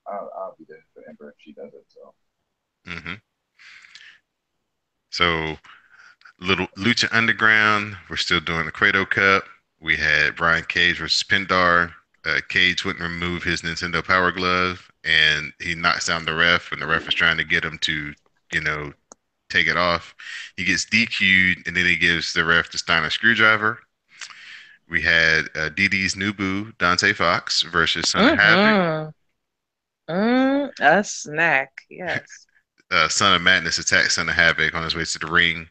Speaker 3: I'll be there for Ember if she does it. So
Speaker 4: Hmm. So little Lucha Underground. We're still doing the Credo Cup. We had Brian Cage versus Pindar. Cage wouldn't remove his Nintendo Power Glove, and he knocks down the ref, and the ref is trying to get him to, you know, take it off. He gets DQ'd, and then he gives the ref the Steiner screwdriver. We had DD's new boo, Dante Fox, versus Son of Havoc.
Speaker 1: Mm-hmm. A snack. Yes.
Speaker 4: Son of Madness attacks Son of Havoc on his way to the ring.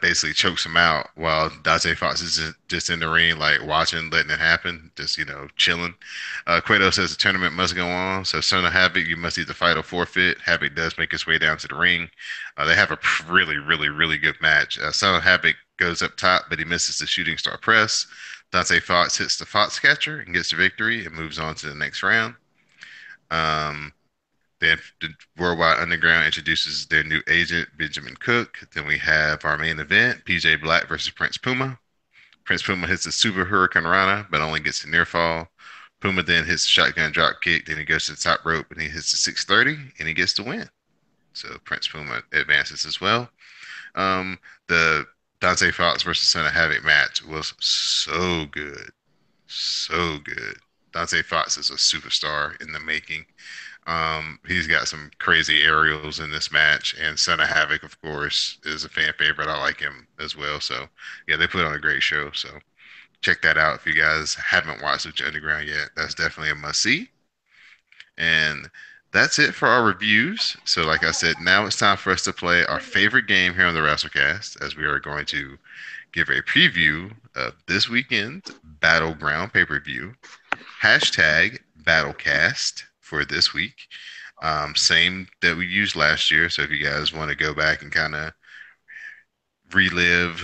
Speaker 4: Basically chokes him out while Dante Fox is just in the ring, like watching, letting it happen, just chilling. Cueto says the tournament must go on, so Son of Havoc, you must either fight or forfeit. Havoc does make his way down to the ring. They have a really, really, really good match. Son of Havoc goes up top, but he misses the shooting star press. Dante Fox hits the Fox catcher and gets the victory and moves on to the next round. Um, then the Worldwide Underground introduces their new agent, Benjamin Cook. Then we have our main event, PJ Black versus Prince Puma. Prince Puma hits a Super Hurricane Rana, but only gets a near fall. Puma then hits a shotgun drop kick. Then he goes to the top rope and he hits the 630 and he gets the win. So Prince Puma advances as well. The Dante Fox versus Son of Havoc match was so good. So good. Dante Fox is a superstar in the making. He's got some crazy aerials in this match, and Son of Havoc, of course, is a fan favorite. I like him as well. So, yeah, they put on a great show. So, check that out if you guys haven't watched Lucha Underground yet. That's definitely a must see. And that's it for our reviews. So, like I said, now it's time for us to play our favorite game here on the Wrasslecast, as we are going to give a preview of this weekend's Battleground pay per view. Hashtag Battlecast for this week. Same that we used last year. So if you guys want to go back and kind of relive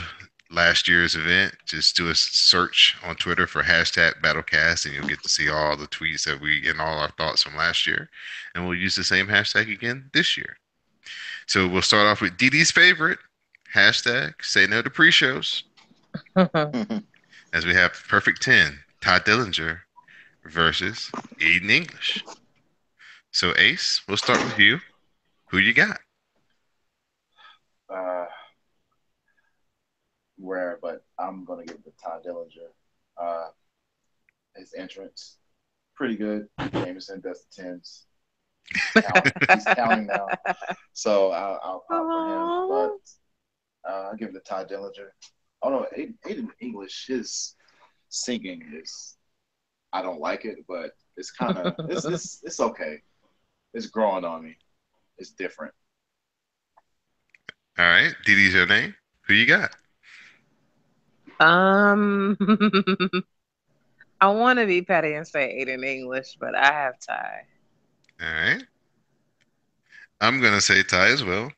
Speaker 4: last year's event, just do a search on Twitter for hashtag Battlecast, and you'll get to see all the tweets that we and all our thoughts from last year. And we'll use the same hashtag again this year. So we'll start off with DD's favorite hashtag Say No to Pre-shows, as we have Perfect 10, Todd Dillinger versus Aiden English. So Ace, we'll start with you. Who you got?
Speaker 3: uh, rare, but I'm gonna give it to Todd Dillinger. Uh, his entrance pretty good. Jameson does the tens. He's counting. He's counting now. So I'll pop for him,
Speaker 1: Aw.
Speaker 3: but I'll give it to Todd Dillinger. Oh no, Aiden English, his singing is I don't like it, but it's kind of it's okay. It's growing on me. It's different.
Speaker 4: All right, DD's your name. Who you got?
Speaker 1: um, I want to be petty and say Aiden English, but I have Ty.
Speaker 4: All right, I'm gonna say Ty as well,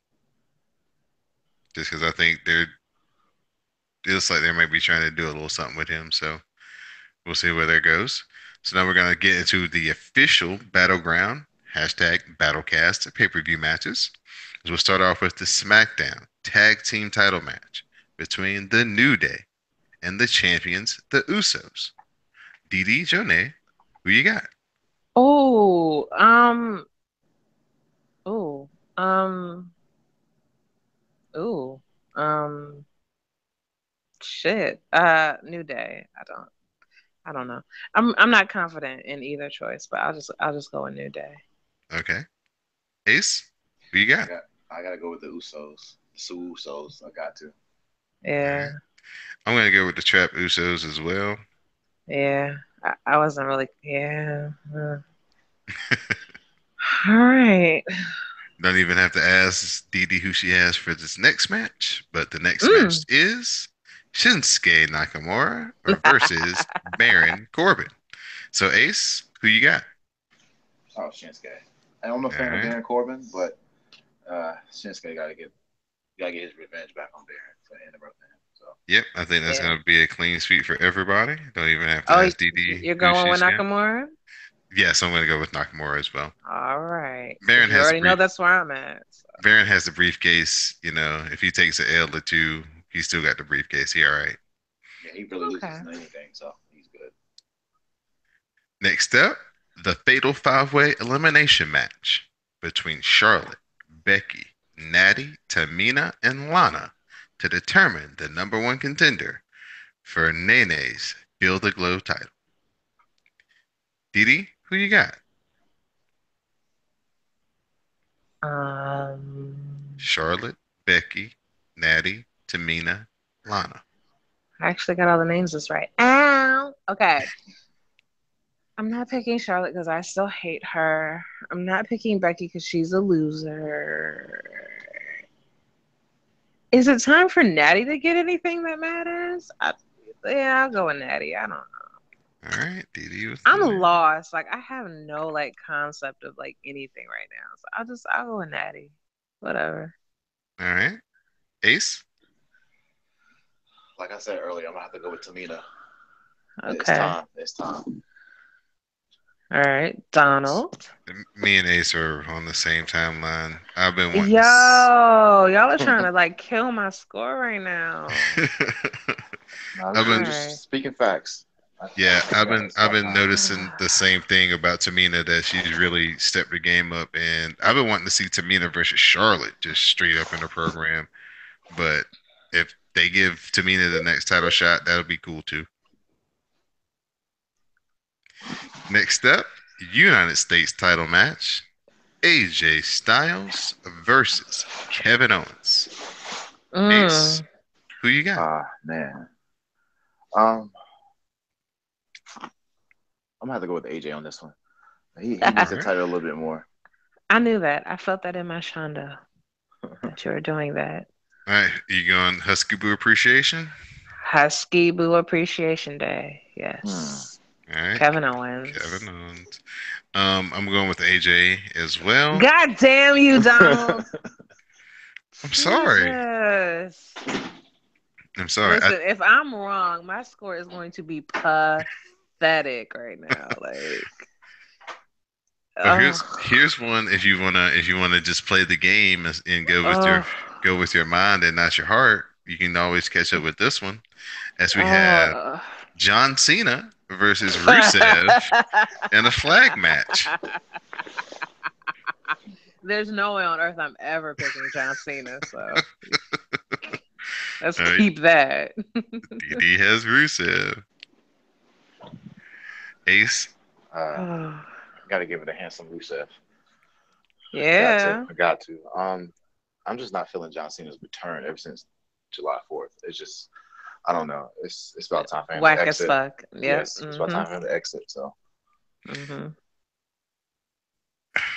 Speaker 4: just because I think they're it looks like they might be trying to do a little something with him. So we'll see where that goes. So now we're gonna get into the official battleground hashtag Battlecast pay-per-view matches. We'll start off with the SmackDown Tag Team Title match between the New Day and the champions, the Usos. DD Jonay, who you got?
Speaker 1: Oh, oh, um, oh, um, shit. New Day. I don't know. I'm not confident in either choice, but I'll just go with New Day.
Speaker 4: Okay. Ace, who you
Speaker 3: I
Speaker 4: got?
Speaker 3: got I gotta go with the Usos. The Usos. I got to.
Speaker 4: All
Speaker 1: Yeah,
Speaker 4: right. I'm gonna go with the Trap Usos as well.
Speaker 1: yeah. I wasn't really. Yeah. All right.
Speaker 4: Don't even have to ask Dee Dee who she has for this next match, but the next match
Speaker 1: Mm.
Speaker 4: is Shinsuke Nakamura versus Baron Corbin. So Ace, who you got?
Speaker 3: Oh, Shinsuke. I'm a
Speaker 4: All
Speaker 3: fan of
Speaker 4: right.
Speaker 3: Baron Corbin, but Shinsuke gotta get his revenge back on Baron for the end of everything. So
Speaker 4: Yep, I think that's
Speaker 1: Yeah.
Speaker 4: gonna be a clean sweep for everybody. Don't even have to
Speaker 1: Oh,
Speaker 4: ask Dee Dee
Speaker 1: you're
Speaker 4: who
Speaker 1: going with
Speaker 4: she's got.
Speaker 1: Nakamura?
Speaker 4: Yes, I'm gonna go with Nakamura as well.
Speaker 1: All right, because
Speaker 4: Baron
Speaker 1: you
Speaker 4: has a
Speaker 1: already know
Speaker 4: brief
Speaker 1: that's where I'm at. So.
Speaker 4: Baron has the briefcase. If he takes an L or two, he's still got the briefcase. He all right.
Speaker 3: yeah, he really loses
Speaker 1: Okay.
Speaker 3: in anything, so he's good.
Speaker 4: Next up, The Fatal Five Way Elimination Match between Charlotte, Becky, Natty, Tamina, and Lana to determine the number one contender for Nene's Feel the Glow title. Didi, who you got?
Speaker 1: Um,
Speaker 4: Charlotte, Becky, Natty, Tamina, Lana.
Speaker 1: I actually got all the names just right. Ow. Okay. I'm not picking Charlotte because I still hate her. I'm not picking Becky because she's a loser. Is it time for Natty to get anything that matters? Yeah, I'll go with Natty. I don't know.
Speaker 4: All right, Didi with the
Speaker 1: I'm
Speaker 4: name.
Speaker 1: lost. Like I have no like concept of like anything right now. So I'll go with Natty. Whatever.
Speaker 4: All right, Ace.
Speaker 3: Like I said earlier, I'm gonna have to go with Tamina. It's
Speaker 1: Okay.
Speaker 3: time. It's time.
Speaker 1: All right. Donald.
Speaker 4: Me and Ace are on the same timeline. I've been wanting
Speaker 1: Yo,
Speaker 4: to.
Speaker 1: y'all are trying to like kill my score right now.
Speaker 3: No,
Speaker 4: I've
Speaker 3: I'm
Speaker 4: been
Speaker 3: just
Speaker 1: Okay.
Speaker 3: speaking facts.
Speaker 4: Yeah,
Speaker 3: Yeah, it's
Speaker 4: I've
Speaker 3: about
Speaker 4: been
Speaker 3: time.
Speaker 4: noticing the same thing about Tamina that she's really stepped the game up, and I've been wanting to see Tamina versus Charlotte just straight up in the program. But if they give Tamina the next title shot, that'll be cool too. Next up, United States title match: AJ Styles versus Kevin Owens. Ace,
Speaker 1: Mm.
Speaker 4: who you got?
Speaker 3: Man. Um, I'm gonna have to go with AJ on this one. He
Speaker 4: All
Speaker 3: needs the
Speaker 4: right,
Speaker 3: title a little bit more.
Speaker 1: I knew that. I felt that in my shonda that you were doing that.
Speaker 4: all right. You going Husky Boo appreciation?
Speaker 1: Husky Boo Appreciation Day.
Speaker 3: Hmm.
Speaker 1: Yes.
Speaker 4: All right,
Speaker 1: Kevin
Speaker 4: Kevin
Speaker 1: Owens.
Speaker 4: Owens. I'm going with AJ as well.
Speaker 1: God damn you, Donald.
Speaker 4: I'm sorry.
Speaker 1: Jesus.
Speaker 4: I'm sorry.
Speaker 1: Listen, if I'm wrong, my score is going to be pathetic right now. Like,
Speaker 4: Oh,
Speaker 1: oh,
Speaker 4: here's one. If you wanna just play the game and
Speaker 1: oh,
Speaker 4: go with your mind and not your heart, you can always catch up with this one. As we have
Speaker 1: oh.
Speaker 4: John Cena versus Rusev in a flag match.
Speaker 1: There's no way on earth I'm ever picking John Cena, so let's
Speaker 4: All right,
Speaker 1: keep that.
Speaker 4: DD has Rusev. Ace.
Speaker 3: uh,
Speaker 1: Oh,
Speaker 3: Gotta give it a handsome Rusev. Got to.
Speaker 1: yeah.
Speaker 3: I got to. I'm just not feeling John Cena's return ever since July 4th. It's just, I don't know. It's about time for him to
Speaker 1: Whack as
Speaker 3: exit.
Speaker 1: fuck. Yep.
Speaker 3: Yes, it's about
Speaker 1: Mm-hmm.
Speaker 3: time for him to exit. So,
Speaker 1: Mm-hmm.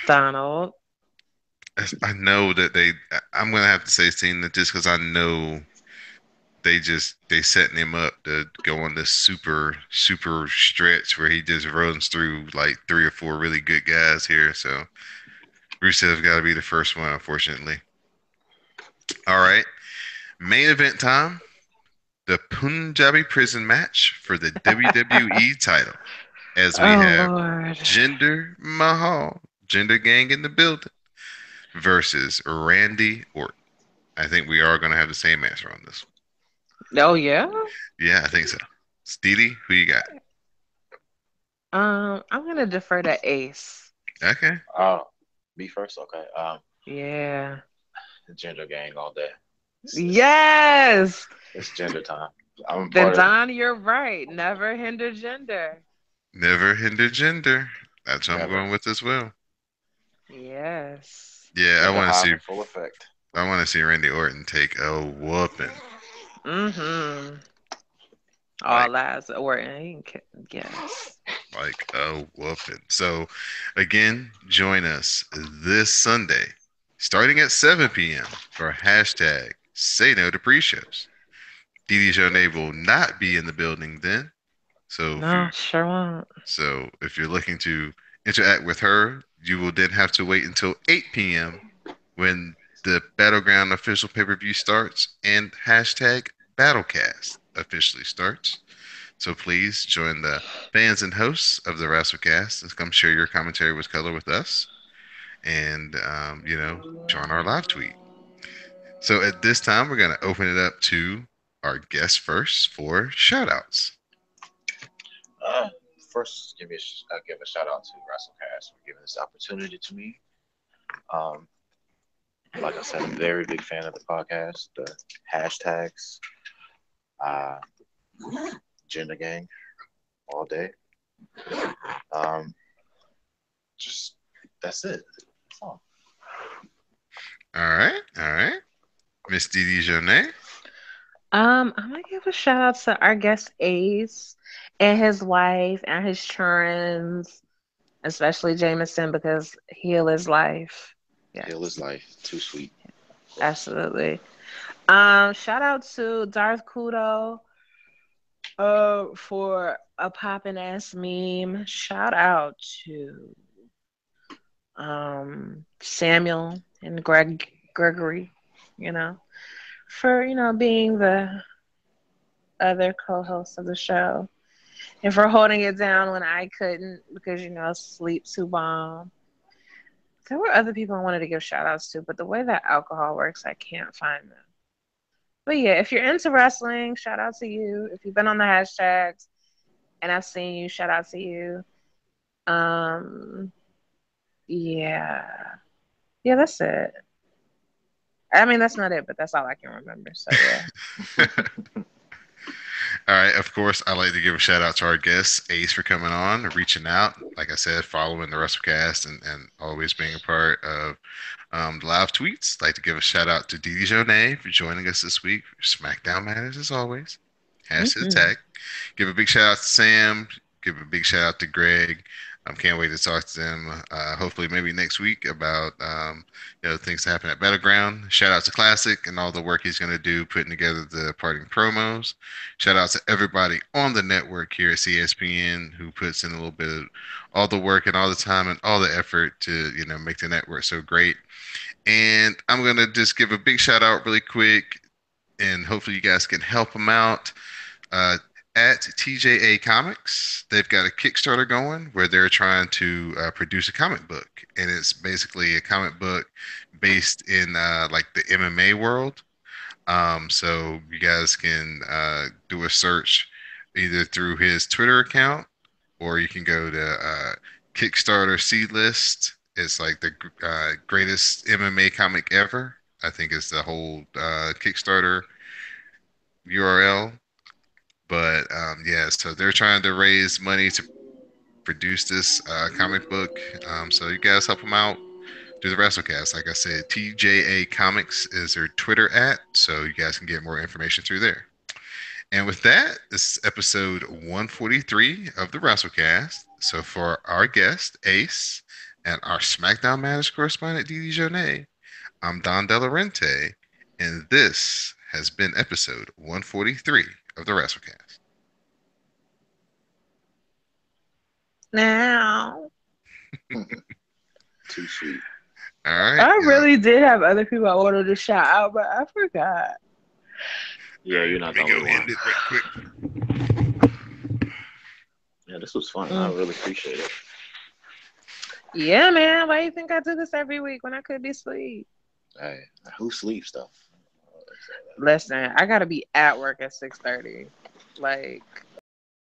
Speaker 1: Donald.
Speaker 4: I know that they. I'm gonna have to say Cena just because I know they setting him up to go on this super stretch where he just runs through like three or four really good guys here. So Rusev's got to be the first one, unfortunately. All right, main event time: the Punjabi prison match for the WWE title. As we
Speaker 1: Oh
Speaker 4: have
Speaker 1: Lord.
Speaker 4: Jinder Mahal, Gender Gang in the building, versus Randy Orton. I think we are going to have the same answer on this
Speaker 1: Oh yeah.
Speaker 4: one. Yeah, I think so. Steedy, who you got?
Speaker 1: I'm gonna defer to Ace.
Speaker 4: Okay.
Speaker 3: uh, me first. Okay.
Speaker 1: Yeah.
Speaker 3: The gender gang all day. It's, it's,
Speaker 1: Yes.
Speaker 3: it's gender time. I'm a
Speaker 1: Then
Speaker 3: part of it.
Speaker 1: Don, you're right. Never hinder gender.
Speaker 4: Never hinder gender. That's what I'm
Speaker 3: Never.
Speaker 4: going with as well.
Speaker 1: Yes.
Speaker 4: Yeah,
Speaker 3: Gender hive in full effect.
Speaker 4: I want to see Randy Orton take a whooping.
Speaker 1: Mm-hmm.
Speaker 4: Like
Speaker 1: All lies or yes.
Speaker 4: like a whooping. So again, join us this Sunday, starting at 7 p.m. for hashtag Say No to Pre-shows. Dee Dee Jonay will not be in the building then. So
Speaker 1: No, sure won't.
Speaker 4: if you're looking to interact with her, you will then have to wait until 8 p.m. when the Battleground official pay-per-view starts and hashtag Battlecast officially starts. So please join the fans and hosts of the Wrasslecast and come share your commentary with color with us, and join our live tweet. So at this time, we're gonna open it up to our guest first for shoutouts.
Speaker 3: Uh, first, give a shout out to Wrasslecast for giving this opportunity to me. Um, like I said, I'm a very big fan of the podcast, the hashtags, uh, gender gang all day. Um, just that's it. That's all.
Speaker 4: All right. Miss Didi Jonay.
Speaker 1: I'm gonna give a shout out to our guest Ace and his wife and his childrens, especially Jameson because heal his life.
Speaker 3: Heal his
Speaker 1: Yes,
Speaker 3: life. Too sweet.
Speaker 1: absolutely. Shout out to Darth Kudo for a poppin' ass meme. Shout out to Samuel and Gregory, you know, for being the other co-host of the show and for holding it down when I couldn't because sleep too bomb. There were other people I wanted to give shout outs to, but the way that alcohol works, I can't find them. But yeah, if you're into wrestling, shout out to you. If you've been on the hashtags and I've seen you, shout out to you. Um, yeah, yeah, that's it. I mean, that's not it, but that's all I can remember. So yeah.
Speaker 4: All right, of course, I'd like to give a shout out to our guest, Ace, for coming on, reaching out. Like I said, following the WrestleCast and always being a part of the live tweets. I'd like to give a shout out to Didi Jonay for joining us this week. SmackDown Matters, as always. Hashtag
Speaker 1: Mm-hmm.
Speaker 4: tag. Give a big shout out to Sam. Give a big shout out to Greg. Can't wait to talk to them. Hopefully, maybe next week about things that happen at Battleground. Shout out to Classic and all the work he's going to do putting together the parting promos. Shout out to everybody on the network here at CSPN who puts in a little bit of all the work and all the time and all the effort to make the network so great. And I'm gonna just give a big shout out really quick, and hopefully you guys can help them out. Uh, at TJA Comics, they've got a Kickstarter going where they're trying to produce a comic book, and it's basically a comic book based in like the MMA world. So you guys can do a search either through his Twitter account or you can go to Kickstarter C List. It's like the greatest MMA comic ever. I think it's the whole Kickstarter URL. But yeah, so they're trying to raise money to produce this comic book. So you guys help them out. Do the WrestleCast. Like I said, TJA Comics is their Twitter at, so you guys can get more information through there. And with that, this is episode 143 of the WrestleCast. So for our guest, Ace, and our SmackDown Matters correspondent, Didi Jonay, I'm Don Delarente, and this has been episode 143 of the WrestleCast.
Speaker 1: Now,
Speaker 3: Too sweet.
Speaker 4: All right.
Speaker 1: I really did have other people I wanted to shout out, but I forgot.
Speaker 3: Yeah, you're not the
Speaker 4: Let me
Speaker 3: only
Speaker 4: go
Speaker 3: one.
Speaker 4: end it right quick.
Speaker 3: Yeah, this was fun. I really appreciate it.
Speaker 1: Yeah, man. Why you think I do this every week when I could be asleep?
Speaker 3: Hey, who sleeps though?
Speaker 1: Listen, I gotta be at work at 6:30. Like,